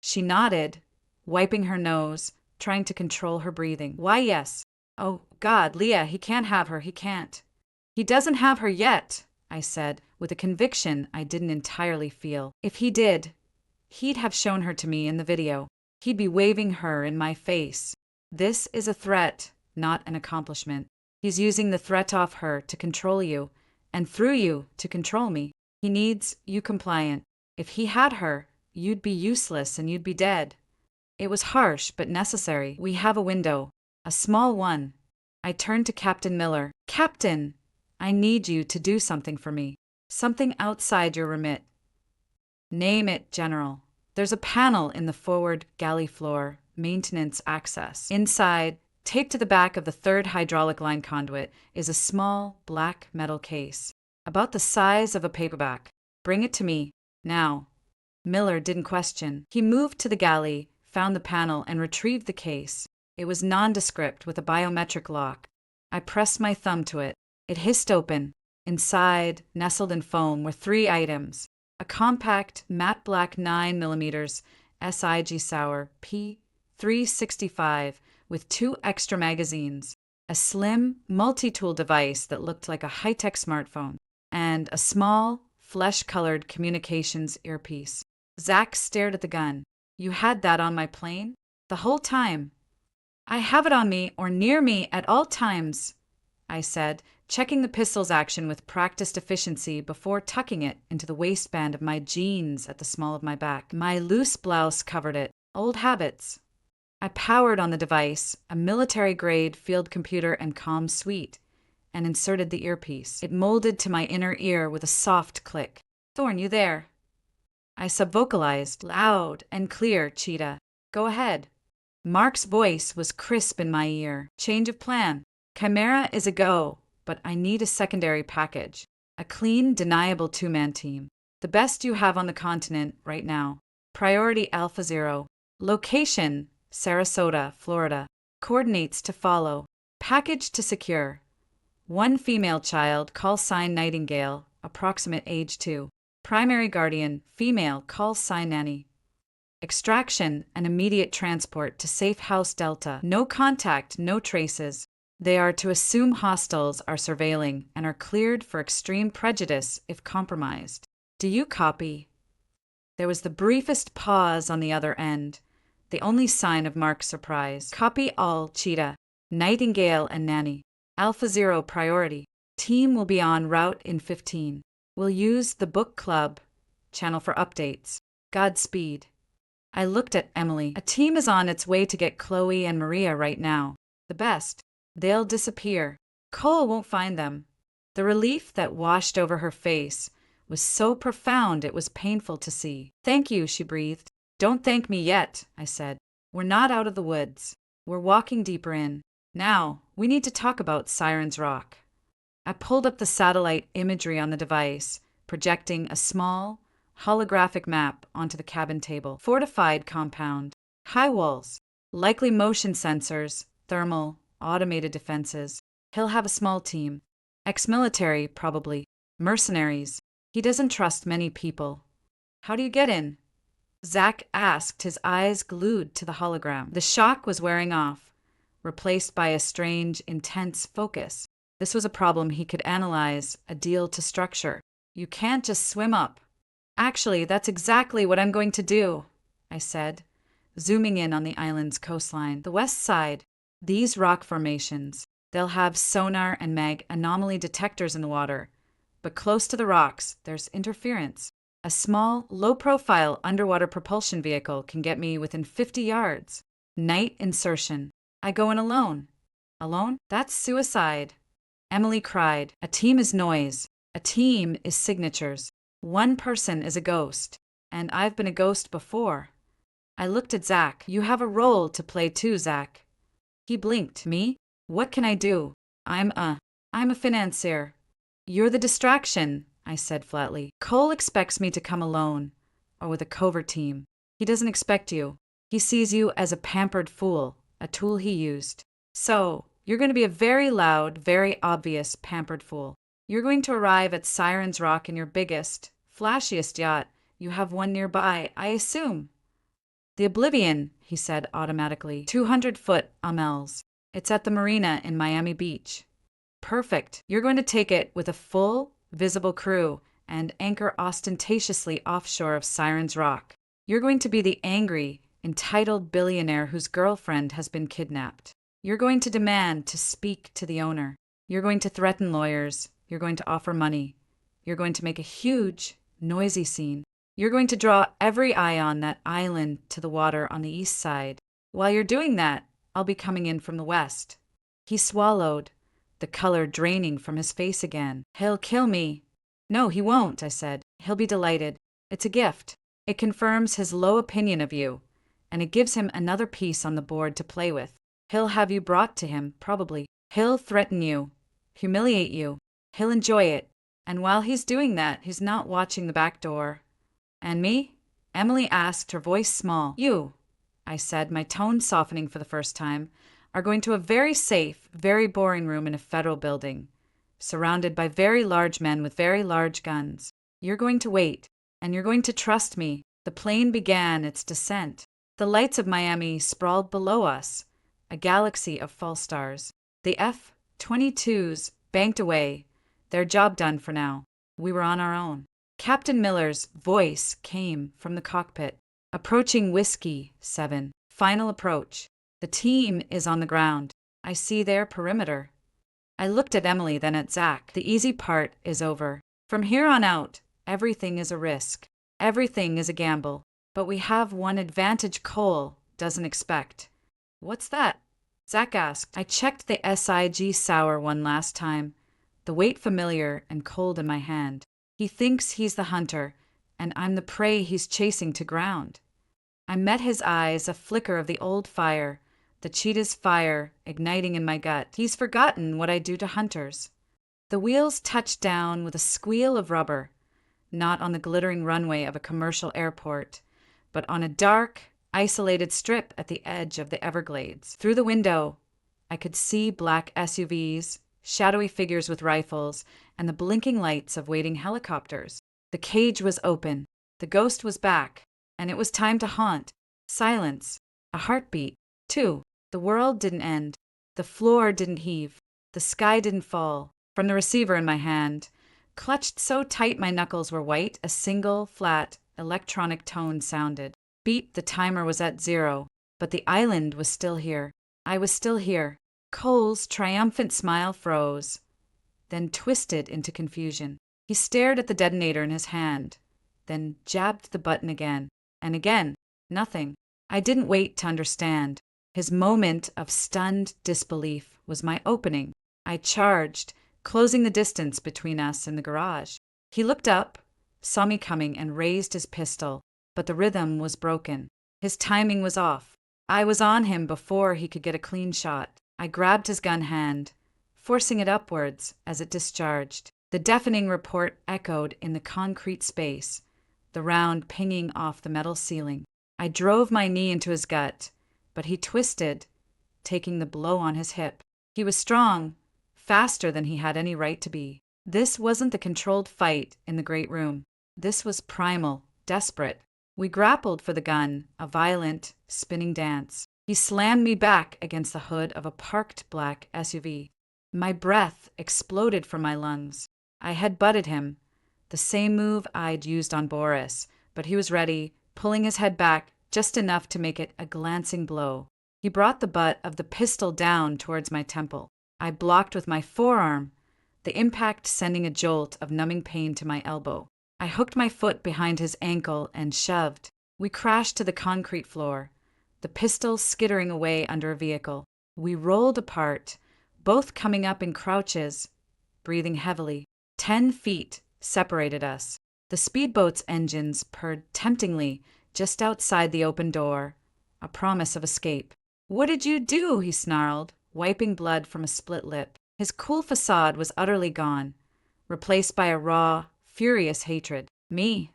She nodded, wiping her nose, trying to control her breathing. Why, yes. Oh, God, Leah, he can't have her, he can't. He doesn't have her yet, I said, with a conviction I didn't entirely feel. If he did, he'd have shown her to me in the video. He'd be waving her in my face. This is a threat, not an accomplishment. He's using the threat off her to control you, and through you to control me. He needs you compliant. If he had her, you'd be useless and you'd be dead. It was harsh but necessary. We have a window. A small one. I turned to Captain Miller. Captain! I need you to do something for me. Something outside your remit. Name it, General. There's a panel in the forward galley floor, maintenance access. Inside, taped to the back of the third hydraulic line conduit, is a small black metal case, about the size of a paperback. Bring it to me, now. Miller didn't question. He moved to the galley, found the panel, and retrieved the case. It was nondescript with a biometric lock. I pressed my thumb to it. It hissed open. Inside, nestled in foam, were 3 items. A compact, matte black 9mm SIG Sauer P365 with 2 extra magazines, a slim, multi-tool device that looked like a high-tech smartphone, and a small, flesh-colored communications earpiece. Zach stared at the gun. You had that on my plane? The whole time. I have it on me or near me at all times, I said, checking the pistol's action with practiced efficiency before tucking it into the waistband of my jeans at the small of my back. My loose blouse covered it. Old habits. I powered on the device, a military-grade field computer and comm suite, and inserted the earpiece. It molded to my inner ear with a soft click. Thorne, you there? I subvocalized, loud and clear, Cheetah. Go ahead. Mark's voice was crisp in my ear. Change of plan. Chimera is a go, but I need a secondary package. A clean, deniable 2-man team. The best you have on the continent right now. Priority Alpha 0. Location, Sarasota, Florida. Coordinates to follow. Package to secure. 1 female child, call sign Nightingale, approximate age 2. Primary guardian, female, call sign Nanny. Extraction and immediate transport to Safe House Delta. No contact, no traces. They are to assume hostiles are surveilling and are cleared for extreme prejudice if compromised. Do you copy? There was the briefest pause on the other end, the only sign of Mark's surprise. Copy all, Cheetah. Nightingale and Nanny. Alpha 0 priority. Team will be en route in 15. We'll use the book club channel for updates. Godspeed. I looked at Emily. A team is on its way to get Chloe and Maria right now. The best. They'll disappear. Cole won't find them. The relief that washed over her face was so profound it was painful to see. Thank you, she breathed. Don't thank me yet, I said. We're not out of the woods. We're walking deeper in. Now, we need to talk about Siren's Rock. I pulled up the satellite imagery on the device, projecting a small, holographic map onto the cabin table. Fortified compound. High walls. Likely motion sensors, thermal, automated defenses. He'll have a small team. Ex-military, probably. Mercenaries. He doesn't trust many people. How do you get in? Zach asked, his eyes glued to the hologram. The shock was wearing off, replaced by a strange, intense focus. This was a problem he could analyze, a deal to structure. You can't just swim up. Actually, that's exactly what I'm going to do, I said, zooming in on the island's coastline. The west side. These rock formations. They'll have sonar and mag anomaly detectors in the water. But close to the rocks, there's interference. A small, low-profile underwater propulsion vehicle can get me within 50 yards. Night insertion. I go in alone. Alone? That's suicide. Emily cried. A team is noise. A team is signatures. 1 person is a ghost. And I've been a ghost before. I looked at Zach. You have a role to play too, Zach. He blinked. Me? What can I do? I'm a financier. You're the distraction, I said flatly. Cole expects me to come alone, or with a covert team. He doesn't expect you. He sees you as a pampered fool, a tool he used. So, you're going to be a very loud, very obvious pampered fool. You're going to arrive at Siren's Rock in your biggest, flashiest yacht. You have one nearby, I assume. The Oblivion, he said automatically. 200-foot Amels. It's at the marina in Miami Beach. Perfect. You're going to take it with a full, visible crew and anchor ostentatiously offshore of Siren's Rock. You're going to be the angry, entitled billionaire whose girlfriend has been kidnapped. You're going to demand to speak to the owner. You're going to threaten lawyers. You're going to offer money. You're going to make a huge, noisy scene. You're going to draw every eye on that island to the water on the east side. While you're doing that, I'll be coming in from the west. He swallowed, the color draining from his face again. He'll kill me. No, he won't, I said. He'll be delighted. It's a gift. It confirms his low opinion of you, and it gives him another piece on the board to play with. He'll have you brought to him, probably. He'll threaten you, humiliate you. He'll enjoy it. And while he's doing that, he's not watching the back door. And me? Emily asked, her voice small. You, I said, my tone softening for the first time, are going to a very safe, very boring room in a federal building, surrounded by very large men with very large guns. You're going to wait, and you're going to trust me. The plane began its descent. The lights of Miami sprawled below us, a galaxy of false stars. The F-22s banked away, their job done for now. We were on our own. Captain Miller's voice came from the cockpit. Approaching Whiskey 7. Final approach. The team is on the ground. I see their perimeter. I looked at Emily, then at Zach. The easy part is over. From here on out, everything is a risk. Everything is a gamble. But we have one advantage Cole doesn't expect. What's that? Zach asked. I checked the SIG sour one last time, the weight familiar and cold in my hand. He thinks he's the hunter, and I'm the prey he's chasing to ground. I met his eyes, a flicker of the old fire, the cheetah's fire igniting in my gut. He's forgotten what I do to hunters. The wheels touched down with a squeal of rubber, not on the glittering runway of a commercial airport, but on a dark, isolated strip at the edge of the Everglades. Through the window, I could see black SUVs, shadowy figures with rifles, and the blinking lights of waiting helicopters. The cage was open. The ghost was back, and it was time to haunt. Silence. A heartbeat. 2. The world didn't end. The floor didn't heave. The sky didn't fall. From the receiver in my hand, clutched so tight my knuckles were white, a single, flat, electronic tone sounded. Beep, the timer was at 0, but the island was still here. I was still here. Cole's triumphant smile froze, then twisted into confusion. He stared at the detonator in his hand, then jabbed the button again, and again. Nothing. I didn't wait to understand. His moment of stunned disbelief was my opening. I charged, closing the distance between us and the garage. He looked up, saw me coming, and raised his pistol, but the rhythm was broken. His timing was off. I was on him before he could get a clean shot. I grabbed his gun hand, forcing it upwards as it discharged. The deafening report echoed in the concrete space, the round pinging off the metal ceiling. I drove my knee into his gut, but he twisted, taking the blow on his hip. He was strong, faster than he had any right to be. This wasn't the controlled fight in the great room. This was primal, desperate. We grappled for the gun, a violent, spinning dance. He slammed me back against the hood of a parked black SUV. My breath exploded from my lungs. I had butted him, the same move I'd used on Boris, but he was ready, pulling his head back just enough to make it a glancing blow. He brought the butt of the pistol down towards my temple. I blocked with my forearm, the impact sending a jolt of numbing pain to my elbow. I hooked my foot behind his ankle and shoved. We crashed to the concrete floor, the pistol skittering away under a vehicle. We rolled apart, both coming up in crouches, breathing heavily. 10 feet separated us. The speedboat's engines purred temptingly just outside the open door, a promise of escape. "What did you do?" he snarled, wiping blood from a split lip. His cool facade was utterly gone, replaced by a raw, furious hatred. "Me?"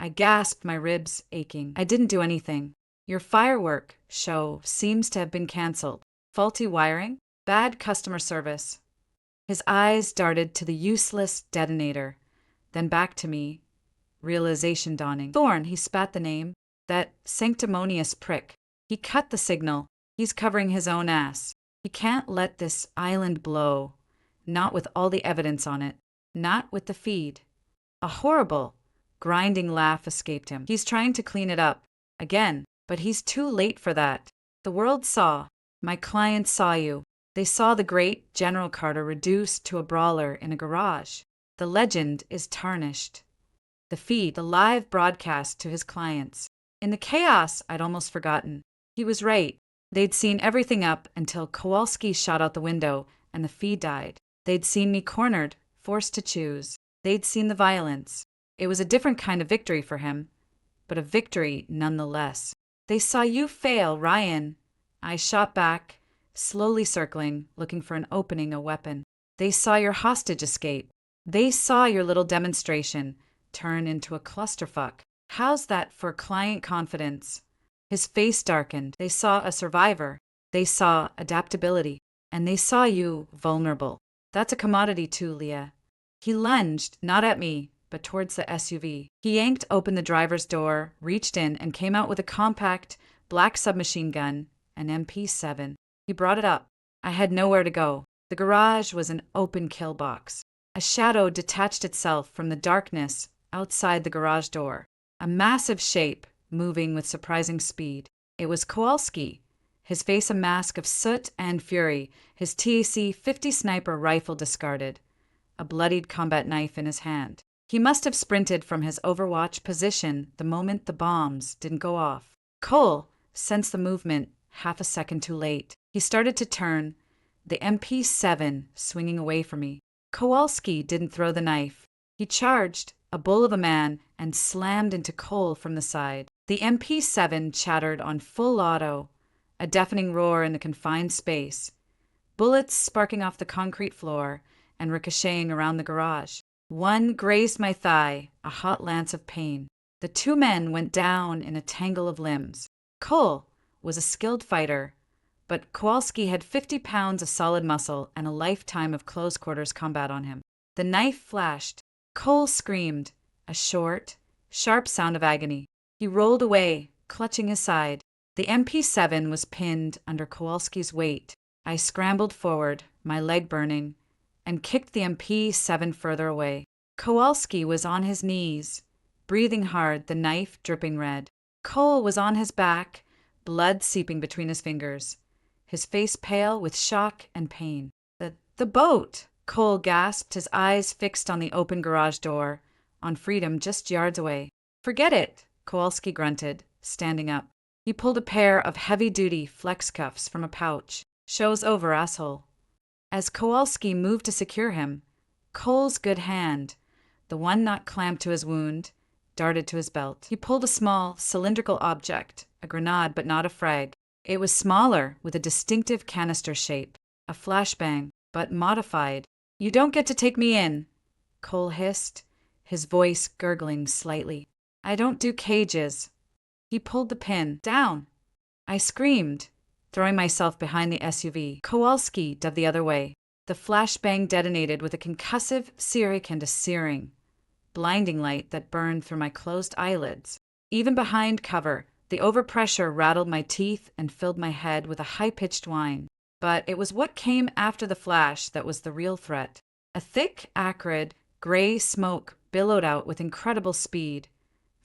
I gasped, my ribs aching. "I didn't do anything. Your firework show seems to have been cancelled. Faulty wiring? Bad customer service." His eyes darted to the useless detonator, then back to me, realization dawning. "Thorne," he spat the name. "That sanctimonious prick. He cut the signal. He's covering his own ass. He can't let this island blow. Not with all the evidence on it. Not with the feed." A horrible, grinding laugh escaped him. "He's trying to clean it up. Again. But he's too late for that. The world saw. My clients saw you. They saw the great General Carter reduced to a brawler in a garage. The legend is tarnished. The feed, the live broadcast to his clients. In the chaos, I'd almost forgotten. He was right. They'd seen everything up until Kowalski shot out the window and the feed died. They'd seen me cornered, forced to choose. They'd seen the violence. It was a different kind of victory for him. but a victory nonetheless. They saw you fail, Ryan. I shot back, slowly circling, looking for an opening, a weapon. They saw your hostage escape. They saw your little demonstration turn into a clusterfuck. How's that for client confidence? His face darkened. They saw a survivor. They saw adaptability. And they saw you vulnerable. That's a commodity too, Leah. He lunged, not at me, but towards the SUV. He yanked open the driver's door, reached in, and came out with a compact, black submachine gun, an MP7. He brought it up. I had nowhere to go. The garage was an open kill box. A shadow detached itself from the darkness outside the garage door. A massive shape, moving with surprising speed. It was Kowalski, his face a mask of soot and fury, his TAC-50 sniper rifle discarded, a bloodied combat knife in his hand. He must have sprinted from his overwatch position the moment the bombs didn't go off. Cole sensed the movement half a second too late. He started to turn, the MP7 swinging away from me. Kowalski didn't throw the knife. He charged, a bull of a man, and slammed into Cole from the side. The MP7 chattered on full auto, a deafening roar in the confined space, bullets sparking off the concrete floor and ricocheting around the garage. One grazed my thigh, a hot lance of pain. The two men went down in a tangle of limbs. Cole was a skilled fighter, but Kowalski had 50 pounds of solid muscle and a lifetime of close-quarters combat on him. The knife flashed. Cole screamed, a short, sharp sound of agony. He rolled away, clutching his side. The MP7 was pinned under Kowalski's weight. I scrambled forward, my leg burning, and kicked the MP7 further away. Kowalski was on his knees, breathing hard, the knife dripping red. Cole was on his back, blood seeping between his fingers, his face pale with shock and pain. The boat! Cole gasped, his eyes fixed on the open garage door, on freedom just yards away. Forget it, Kowalski grunted, standing up. He pulled a pair of heavy-duty flex cuffs from a pouch. Show's over, asshole. As Kowalski moved to secure him, Cole's good hand, the one not clamped to his wound, darted to his belt. He pulled a small, cylindrical object, a grenade but not a frag. It was smaller, with a distinctive canister shape, a flashbang, but modified. You don't get to take me in, Cole hissed, his voice gurgling slightly. I don't do cages. He pulled the pin. Down! I screamed, throwing myself behind the SUV. Kowalski dove the other way. The flashbang detonated with a concussive, searing, blinding light that burned through my closed eyelids. Even behind cover, the overpressure rattled my teeth and filled my head with a high-pitched whine. But it was what came after the flash that was the real threat. A thick, acrid, gray smoke billowed out with incredible speed,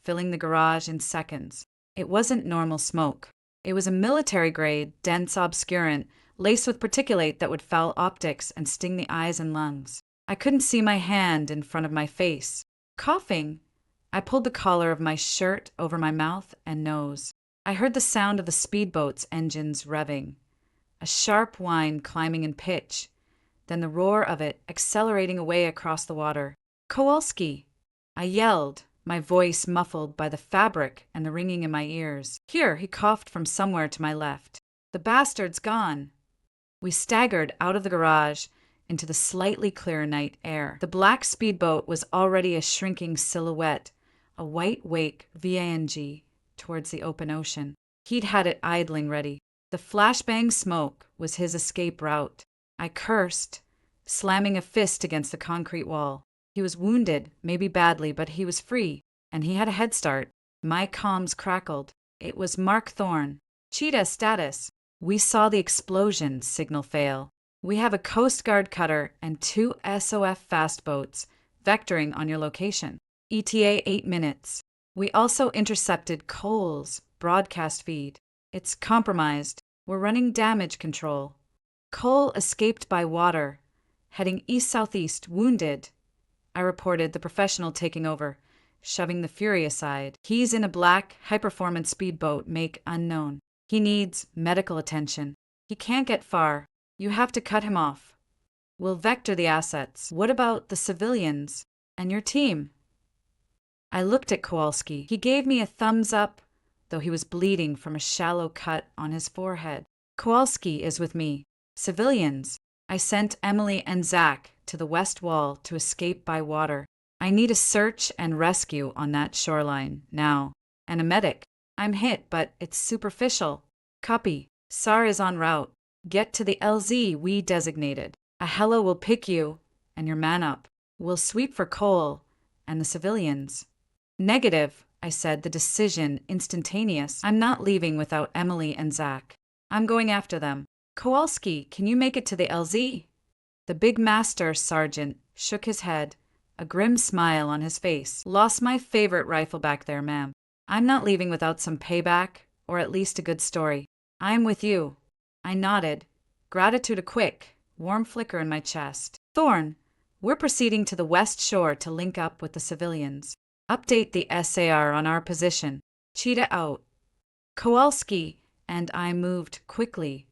filling the garage in seconds. It wasn't normal smoke. It was a military-grade, dense obscurant, laced with particulate that would foul optics and sting the eyes and lungs. I couldn't see my hand in front of my face. Coughing, I pulled the collar of my shirt over my mouth and nose. I heard the sound of the speedboat's engines revving, a sharp whine climbing in pitch, then the roar of it accelerating away across the water. Kowalski! I yelled, my voice muffled by the fabric and the ringing in my ears. Here, he coughed from somewhere to my left. The bastard's gone. We staggered out of the garage into the slightly clear night air. The black speedboat was already a shrinking silhouette, a white wake VANG towards the open ocean. He'd had it idling ready. The flashbang smoke was his escape route. I cursed, slamming a fist against the concrete wall. He was wounded, maybe badly, but he was free, and he had a head start. My comms crackled. It was Mark Thorne. Cheetah status. We saw the explosion signal fail. We have a Coast Guard cutter and 2 SOF fast boats vectoring on your location. ETA 8 minutes. We also intercepted Cole's broadcast feed. It's compromised. We're running damage control. Cole escaped by water, heading east-southeast, wounded. I reported, the professional taking over, shoving the Fury aside. He's in a black, high-performance speedboat, make unknown. He needs medical attention. He can't get far. You have to cut him off. We'll vector the assets. What about the civilians and your team? I looked at Kowalski. He gave me a thumbs up, though he was bleeding from a shallow cut on his forehead. Kowalski is with me. Civilians. I sent Emily and Zach to the west wall to escape by water. I need a search and rescue on that shoreline now. And a medic. I'm hit, but it's superficial. Copy. SAR is en route. Get to the LZ we designated. A helo will pick you and your man up. We'll sweep for Cole and the civilians. Negative, I said, the decision instantaneous. I'm not leaving without Emily and Zach. I'm going after them. Kowalski, can you make it to the LZ? The big master sergeant shook his head, a grim smile on his face. Lost my favorite rifle back there, ma'am. I'm not leaving without some payback, or at least a good story. I'm with you. I nodded, gratitude a quick, warm flicker in my chest. Thorne, we're proceeding to the west shore to link up with the civilians. Update the SAR on our position. Cheetah out. Kowalski and I moved quickly,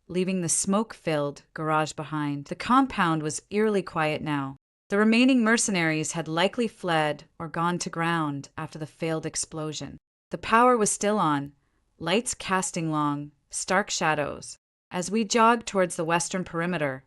leaving the smoke-filled garage behind. The compound was eerily quiet now. The remaining mercenaries had likely fled or gone to ground after the failed explosion. The power was still on, lights casting long, stark shadows. As we jogged towards the western perimeter,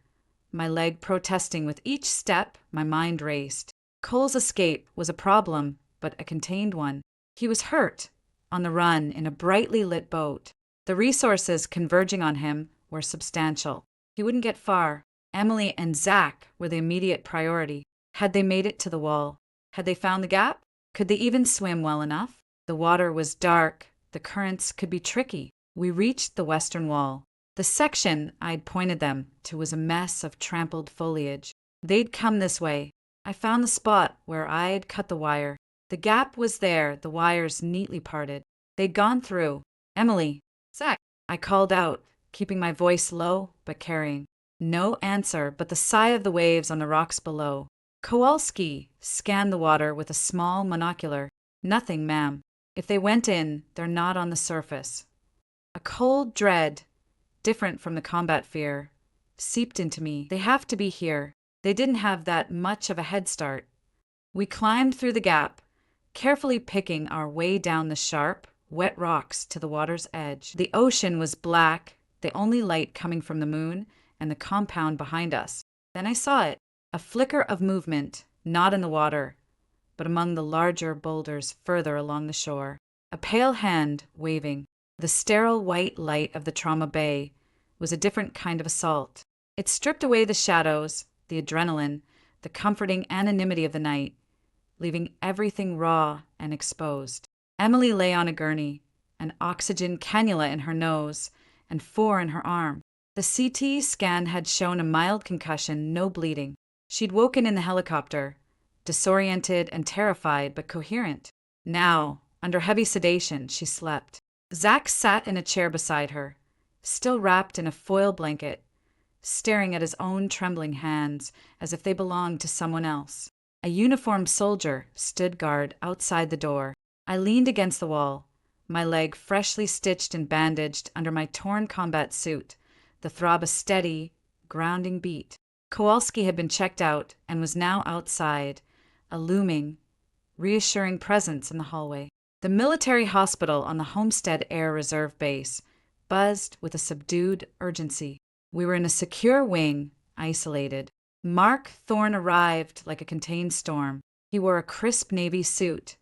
my leg protesting with each step, my mind raced. Cole's escape was a problem, but a contained one. He was hurt, on the run in a brightly lit boat. The resources converging on him were substantial. He wouldn't get far. Emily and Zach were the immediate priority. Had they made it to the wall? Had they found the gap? Could they even swim well enough? The water was dark. The currents could be tricky. We reached the western wall. The section I'd pointed them to was a mess of trampled foliage. They'd come this way. I found the spot where I'd cut the wire. The gap was there, the wires neatly parted. They'd gone through. Emily, Zach, I called out, keeping my voice low but carrying. No answer but the sigh of the waves on the rocks below. Kowalski scanned the water with a small monocular. Nothing, ma'am. If they went in, they're not on the surface. A cold dread, different from the combat fear, seeped into me. They have to be here. They didn't have that much of a head start. We climbed through the gap, carefully picking our way down the sharp, wet rocks to the water's edge. The ocean was black, the only light coming from the moon and the compound behind us. Then I saw it, a flicker of movement, not in the water, but among the larger boulders further along the shore. A pale hand waving. The sterile white light of the trauma bay was a different kind of assault. It stripped away the shadows, the adrenaline, the comforting anonymity of the night, leaving everything raw and exposed. Emily lay on a gurney, an oxygen cannula in her nose and 4 in her arm. The CT scan had shown a mild concussion, no bleeding. She'd woken in the helicopter, disoriented and terrified but coherent. Now, under heavy sedation, she slept. Zach sat in a chair beside her, still wrapped in a foil blanket, staring at his own trembling hands as if they belonged to someone else. A uniformed soldier stood guard outside the door. I leaned against the wall, my leg freshly stitched and bandaged under my torn combat suit, the throb a steady, grounding beat. Kowalski had been checked out and was now outside, a looming, reassuring presence in the hallway. The military hospital on the Homestead Air Reserve Base buzzed with a subdued urgency. We were in a secure wing, isolated. Mark Thorne arrived like a contained storm. He wore a crisp navy suit,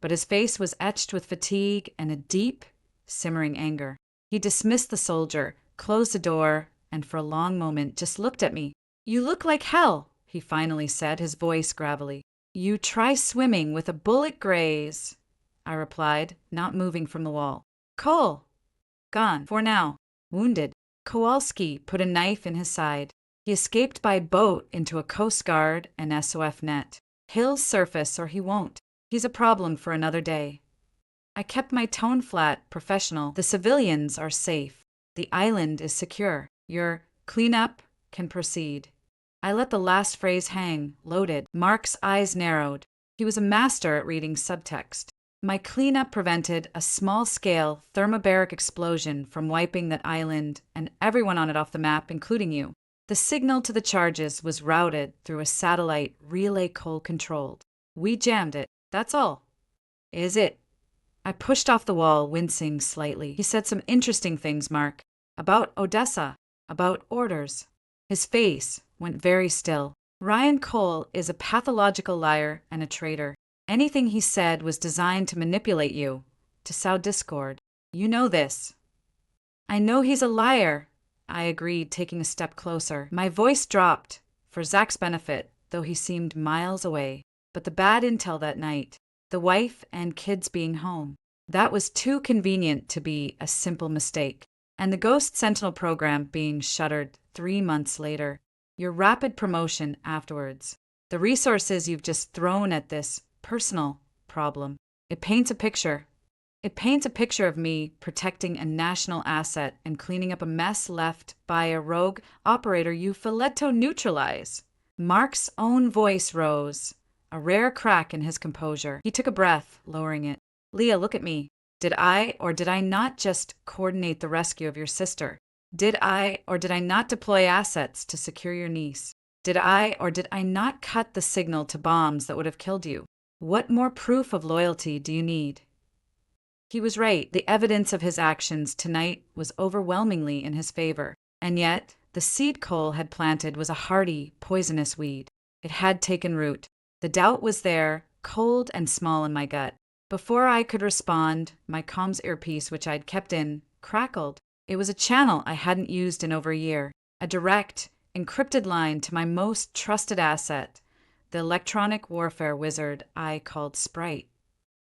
but his face was etched with fatigue and a deep, simmering anger. He dismissed the soldier, closed the door, and for a long moment just looked at me. "You look like hell," he finally said, his voice gravelly. "You try swimming with a bullet graze," I replied, not moving from the wall. "Cole." "Gone, for now. Wounded." Kowalski put a knife in his side. He escaped by boat into a Coast Guard and SOF net. He'll surface or he won't. He's a problem for another day. I kept my tone flat, professional. The civilians are safe. The island is secure. Your cleanup can proceed. I let the last phrase hang, loaded. Mark's eyes narrowed. He was a master at reading subtext. My cleanup prevented a small-scale thermobaric explosion from wiping that island and everyone on it off the map, including you. The signal to the charges was routed through a satellite relay Cole controlled. We jammed it. That's all. Is it? I pushed off the wall, wincing slightly. He said some interesting things, Mark. About Odessa. About orders. His face went very still. Ryan Cole is a pathological liar and a traitor. Anything he said was designed to manipulate you, to sow discord. You know this. I know he's a liar, I agreed, taking a step closer. My voice dropped, for Zach's benefit, though he seemed miles away. But the bad intel that night, the wife and kids being home, that was too convenient to be a simple mistake. And the Ghost Sentinel program being shuttered 3 months later. Your rapid promotion afterwards. The resources you've just thrown at this personal problem. It paints a picture. It paints a picture of me protecting a national asset and cleaning up a mess left by a rogue operator you filetto neutralize. Mark's own voice rose, a rare crack in his composure. He took a breath, lowering it. Leah, look at me. Did I or did I not just coordinate the rescue of your sister? Did I or did I not deploy assets to secure your niece? Did I or did I not cut the signal to bombs that would have killed you? What more proof of loyalty do you need? He was right. The evidence of his actions tonight was overwhelmingly in his favor. And yet, the seed Cole had planted was a hardy, poisonous weed. It had taken root. The doubt was there, cold and small in my gut. Before I could respond, my comms earpiece, which I'd kept in, crackled. It was a channel I hadn't used in over a year. A direct, encrypted line to my most trusted asset, the electronic warfare wizard I called Sprite.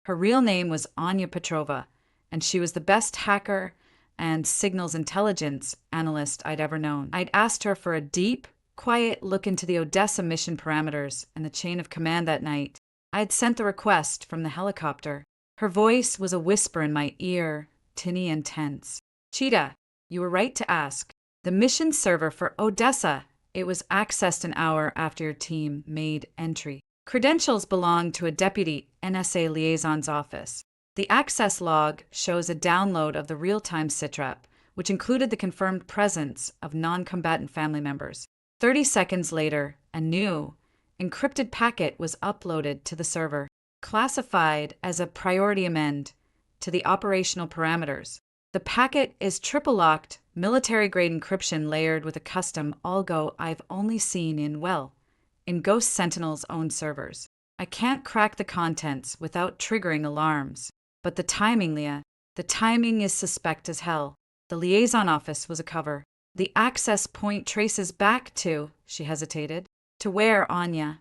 Her real name was Anya Petrova, and she was the best hacker and signals intelligence analyst I'd ever known. I'd asked her for a deep, quiet look into the Odessa mission parameters and the chain of command that night. I'd sent the request from the helicopter. Her voice was a whisper in my ear, tinny and tense. Cheetah, you were right to ask. The mission server for Odessa, it was accessed an hour after your team made entry. Credentials belonged to a deputy NSA liaison's office. The access log shows a download of the real-time sitrep, which included the confirmed presence of non-combatant family members. 30 seconds later, a new, encrypted packet was uploaded to the server, classified as a priority amend to the operational parameters. The packet is triple-locked, military-grade encryption layered with a custom algo I've only seen in Ghost Sentinel's own servers. I can't crack the contents without triggering alarms. But the timing, Leah, the timing is suspect as hell. The liaison office was a cover. The access point traces back to, she hesitated, to where, Anya?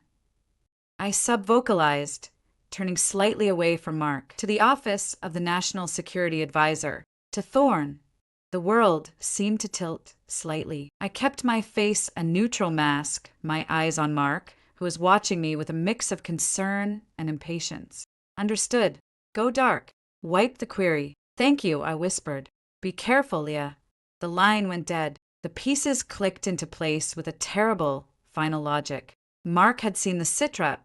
I sub-vocalized, turning slightly away from Mark, to the office of the National Security Advisor, to Thorne. The world seemed to tilt slightly. I kept my face a neutral mask, my eyes on Mark, who was watching me with a mix of concern and impatience. Understood. Go dark. Wipe the query. Thank you, I whispered. Be careful, Leah. The line went dead. The pieces clicked into place with a terrible final logic. Mark had seen the sitrep,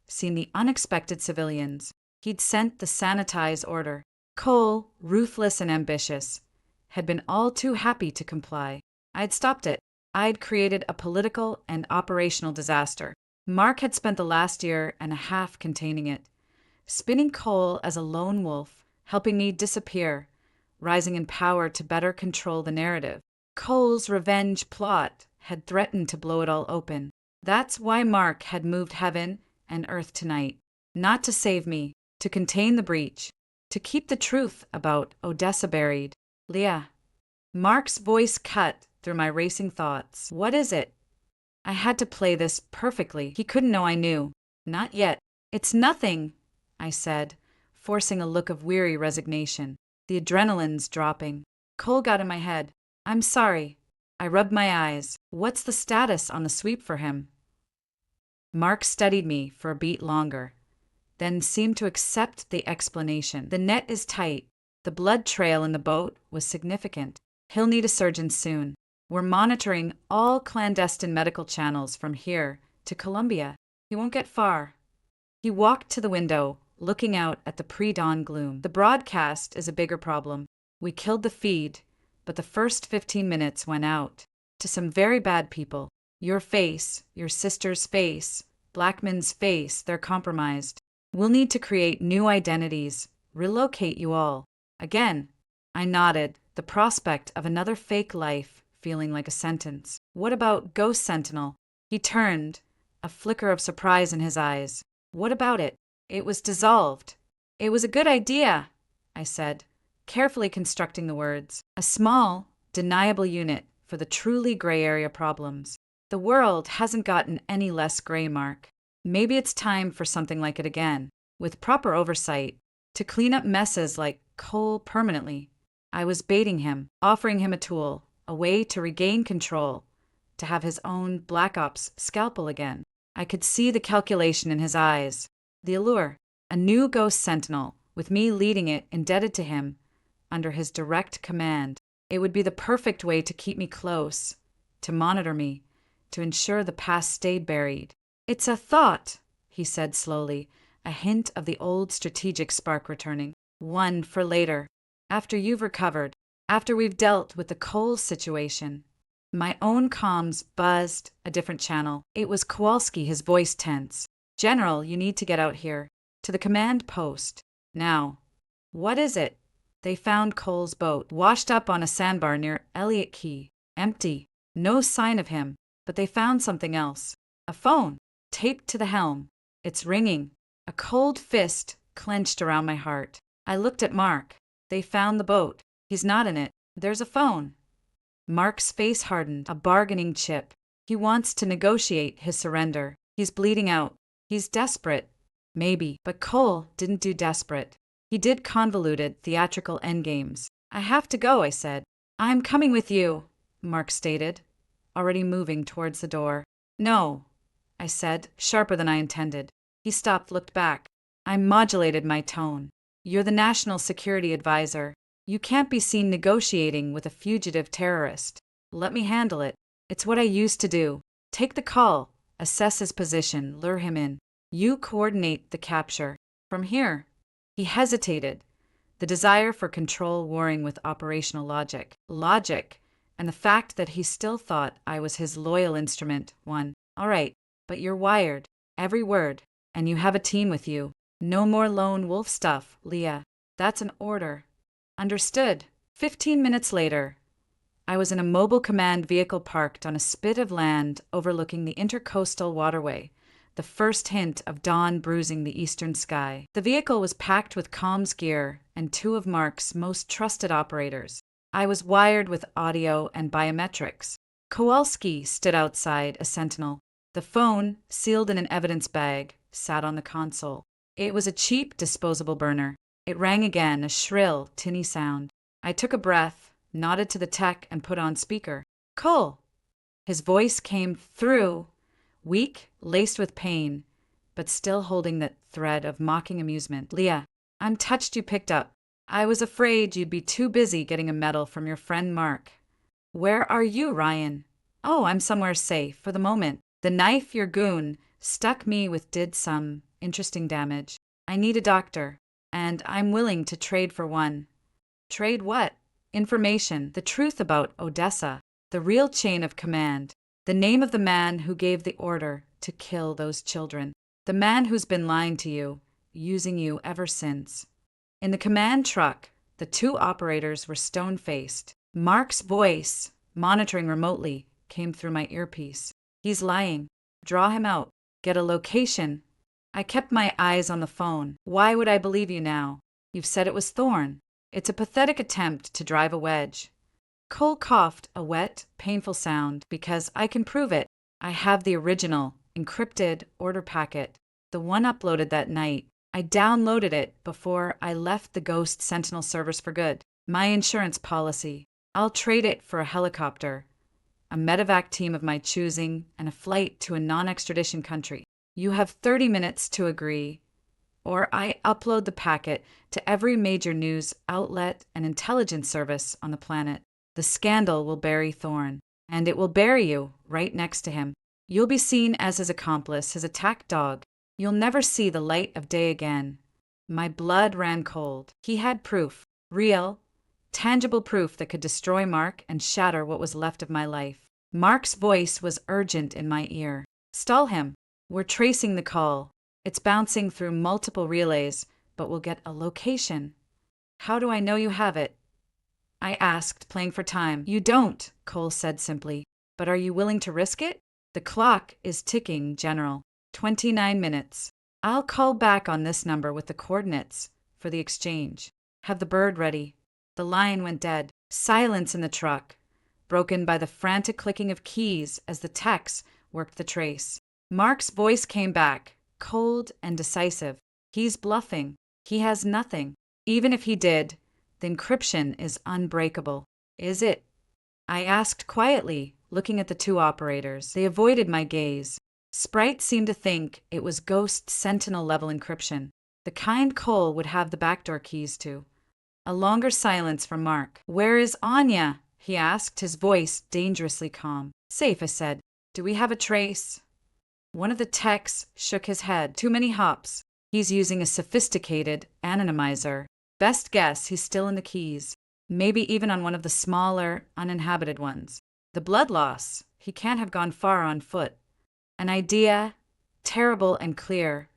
seen the unexpected civilians. He'd sent the sanitize order. Cole, ruthless and ambitious, had been all too happy to comply. I'd stopped it. I'd created a political and operational disaster. Mark had spent the last year and a half containing it, spinning Cole as a lone wolf, helping me disappear, rising in power to better control the narrative. Cole's revenge plot had threatened to blow it all open. That's why Mark had moved heaven and earth tonight. Not to save me, to contain the breach, to keep the truth about Odessa buried. Leah. Mark's voice cut through my racing thoughts. What is it? I had to play this perfectly. He couldn't know I knew. Not yet. It's nothing, I said, forcing a look of weary resignation. The adrenaline's dropping. Cole got in my head. I'm sorry. I rubbed my eyes. What's the status on the sweep for him? Mark studied me for a beat longer, then seemed to accept the explanation. The net is tight. The blood trail in the boat was significant. He'll need a surgeon soon. We're monitoring all clandestine medical channels from here to Colombia. He won't get far. He walked to the window, looking out at the pre-dawn gloom. The broadcast is a bigger problem. We killed the feed, but the first 15 minutes went out to some very bad people. Your face, your sister's face, Blackman's face, they're compromised. We'll need to create new identities, relocate you all. Again, I nodded, the prospect of another fake life feeling like a sentence. What about Ghost Sentinel? He turned, a flicker of surprise in his eyes. What about it? It was dissolved. It was a good idea, I said, carefully constructing the words. A small, deniable unit for the truly gray area problems. The world hasn't gotten any less gray, Mark. Maybe it's time for something like it again, with proper oversight, to clean up messes like coal permanently. I was baiting him, offering him a tool, a way to regain control, to have his own Black Ops scalpel again. I could see the calculation in his eyes, the allure, a new Ghost Sentinel, with me leading it, indebted to him, under his direct command. It would be the perfect way to keep me close, to monitor me, to ensure the past stayed buried. It's a thought, he said slowly, a hint of the old strategic spark returning. One for later, after you've recovered, after we've dealt with the Cole situation. My own comms buzzed a different channel. It was Kowalski, his voice tense. General, you need to get out here, to the command post. Now. What is it? They found Cole's boat, washed up on a sandbar near Elliott Key. Empty. No sign of him. But they found something else. A phone, taped to the helm. It's ringing. A cold fist clenched around my heart. I looked at Mark. They found the boat. He's not in it. There's a phone. Mark's face hardened, a bargaining chip. He wants to negotiate his surrender. He's bleeding out. He's desperate. Maybe. But Cole didn't do desperate. He did convoluted, theatrical endgames. I have to go, I said. I'm coming with you, Mark stated, already moving towards the door. No, I said, sharper than I intended. He stopped, looked back. I modulated my tone. You're the National Security Advisor. You can't be seen negotiating with a fugitive terrorist. Let me handle it. It's what I used to do. Take the call, assess his position, lure him in. You coordinate the capture. From here. He hesitated, the desire for control warring with operational logic. Logic, and the fact that he still thought I was his loyal instrument. One. All right, but you're wired. Every word. And you have a team with you. No more lone wolf stuff, Leah. That's an order. Understood. 15 minutes later, I was in a mobile command vehicle parked on a spit of land overlooking the intercoastal waterway, the first hint of dawn bruising the eastern sky. The vehicle was packed with comms gear and two of Mark's most trusted operators. I was wired with audio and biometrics. Kowalski stood outside, a sentinel. The phone, sealed in an evidence bag, sat on the console. It was a cheap, disposable burner. It rang again, a shrill, tinny sound. I took a breath, nodded to the tech, and put on speaker. Cole! His voice came through, weak, laced with pain, but still holding that thread of mocking amusement. Leah, I'm touched you picked up. I was afraid you'd be too busy getting a medal from your friend Mark. Where are you, Ryan? Oh, I'm somewhere safe, for the moment. The knife your goon stuck me with did some interesting damage. I need a doctor, and I'm willing to trade for one. Trade what? Information, the truth about Odessa, the real chain of command, the name of the man who gave the order to kill those children, the man who's been lying to you, using you ever since. In the command truck, the two operators were stone-faced. Mark's voice, monitoring remotely, came through my earpiece. He's lying. Draw him out. Get a location. I kept my eyes on the phone. Why would I believe you now? You've said it was Thorne. It's a pathetic attempt to drive a wedge. Cole coughed, a wet, painful sound, because I can prove it. I have the original, encrypted order packet, the one uploaded that night. I downloaded it before I left the Ghost Sentinel servers for good. My insurance policy. I'll trade it for a helicopter, a medevac team of my choosing, and a flight to a non-extradition country. You have 30 minutes to agree, or I upload the packet to every major news outlet and intelligence service on the planet. The scandal will bury Thorne, and it will bury you right next to him. You'll be seen as his accomplice, his attack dog. You'll never see the light of day again. My blood ran cold. He had proof, real, tangible proof that could destroy Mark and shatter what was left of my life. Mark's voice was urgent in my ear. Stall him. We're tracing the call. It's bouncing through multiple relays, but we'll get a location. How do I know you have it? I asked, playing for time. You don't, Cole said simply. But are you willing to risk it? The clock is ticking, General. 29 minutes. I'll call back on this number with the coordinates for the exchange. Have the bird ready. The line went dead. Silence in the truck, broken by the frantic clicking of keys as the techs worked the trace. Mark's voice came back, cold and decisive. He's bluffing. He has nothing. Even if he did, the encryption is unbreakable. Is it? I asked quietly, looking at the two operators. They avoided my gaze. Sprite seemed to think it was Ghost Sentinel-level encryption, the kind Cole would have the backdoor keys to. A longer silence from Mark. Where is Anya? He asked, his voice dangerously calm. Safe, I said. Do we have a trace? One of the techs shook his head. Too many hops. He's using a sophisticated anonymizer. Best guess he's still in the keys. Maybe even on one of the smaller, uninhabited ones. The blood loss. He can't have gone far on foot. An idea, terrible and clear,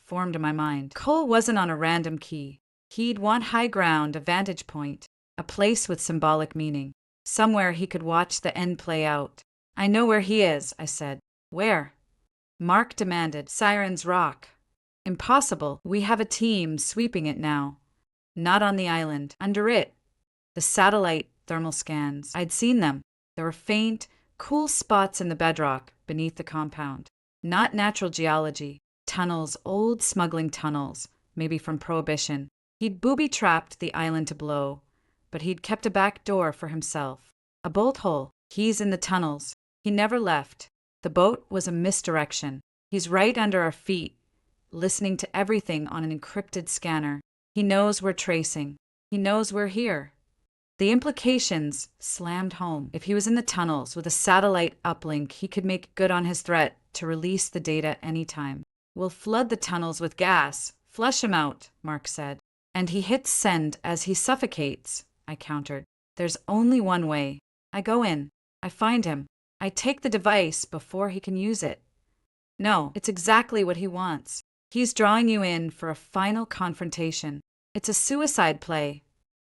formed in my mind. Cole wasn't on a random key. He'd want high ground, a vantage point, a place with symbolic meaning. Somewhere he could watch the end play out. I know where he is, I said. Where? Mark demanded. Siren's Rock. Impossible. We have a team sweeping it now. Not on the island. Under it. The satellite thermal scans. I'd seen them. There were faint, cool spots in the bedrock beneath the compound. Not natural geology. Tunnels, old smuggling tunnels, maybe from Prohibition. He'd booby-trapped the island to blow, but he'd kept a back door for himself. A bolt hole. He's in the tunnels. He never left. The boat was a misdirection. He's right under our feet, listening to everything on an encrypted scanner. He knows we're tracing. He knows we're here. The implications slammed home. If he was in the tunnels with a satellite uplink, he could make good on his threat to release the data anytime. We'll flood the tunnels with gas. Flush him out, Mark said. And he hits send as he suffocates, I countered. There's only one way. I go in. I find him. I take the device before he can use it. No, it's exactly what he wants. He's drawing you in for a final confrontation. It's a suicide play.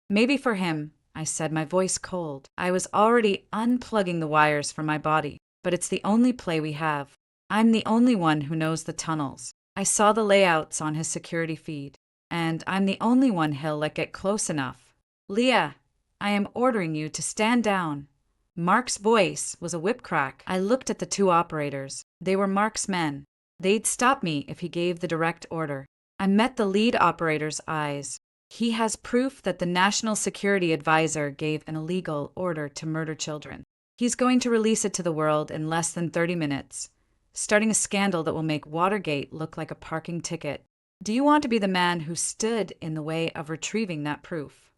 Maybe for him, I said, my voice cold. I was already unplugging the wires from my body, but it's the only play we have. I'm the only one who knows the tunnels. I saw the layouts on his security feed, and I'm the only one he'll let get close enough. Leah, I am ordering you to stand down. Mark's voice was a whip crack. I looked at the two operators. They were Mark's men. They'd stop me if he gave the direct order. I met the lead operator's eyes. He has proof that the National Security Advisor gave an illegal order to murder children. He's going to release it to the world in less than 30 minutes, starting a scandal that will make Watergate look like a parking ticket. Do you want to be the man who stood in the way of retrieving that proof?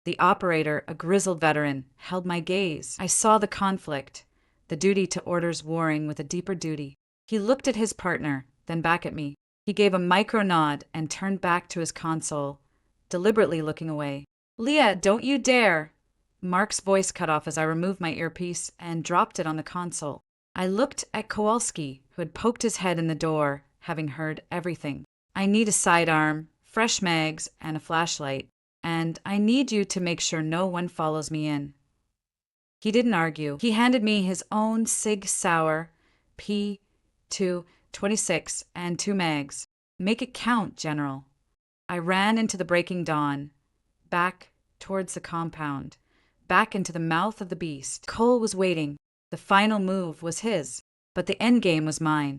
The operator, a grizzled veteran, held my gaze. I saw the conflict, the duty to orders warring with a deeper duty. He looked at his partner, then back at me. He gave a micro nod and turned back to his console, deliberately looking away. Leah, don't you dare! Mark's voice cut off as I removed my earpiece and dropped it on the console. I looked at Kowalski, who had poked his head in the door, having heard everything. I need a sidearm, fresh mags, and a flashlight. And I need you to make sure no one follows me in. He didn't argue. He handed me his own Sig Sauer P226 and 2 mags. Make it count, General. I ran into the breaking dawn, back towards the compound, back into the mouth of the beast. Cole was waiting. The final move was his, but the endgame was mine.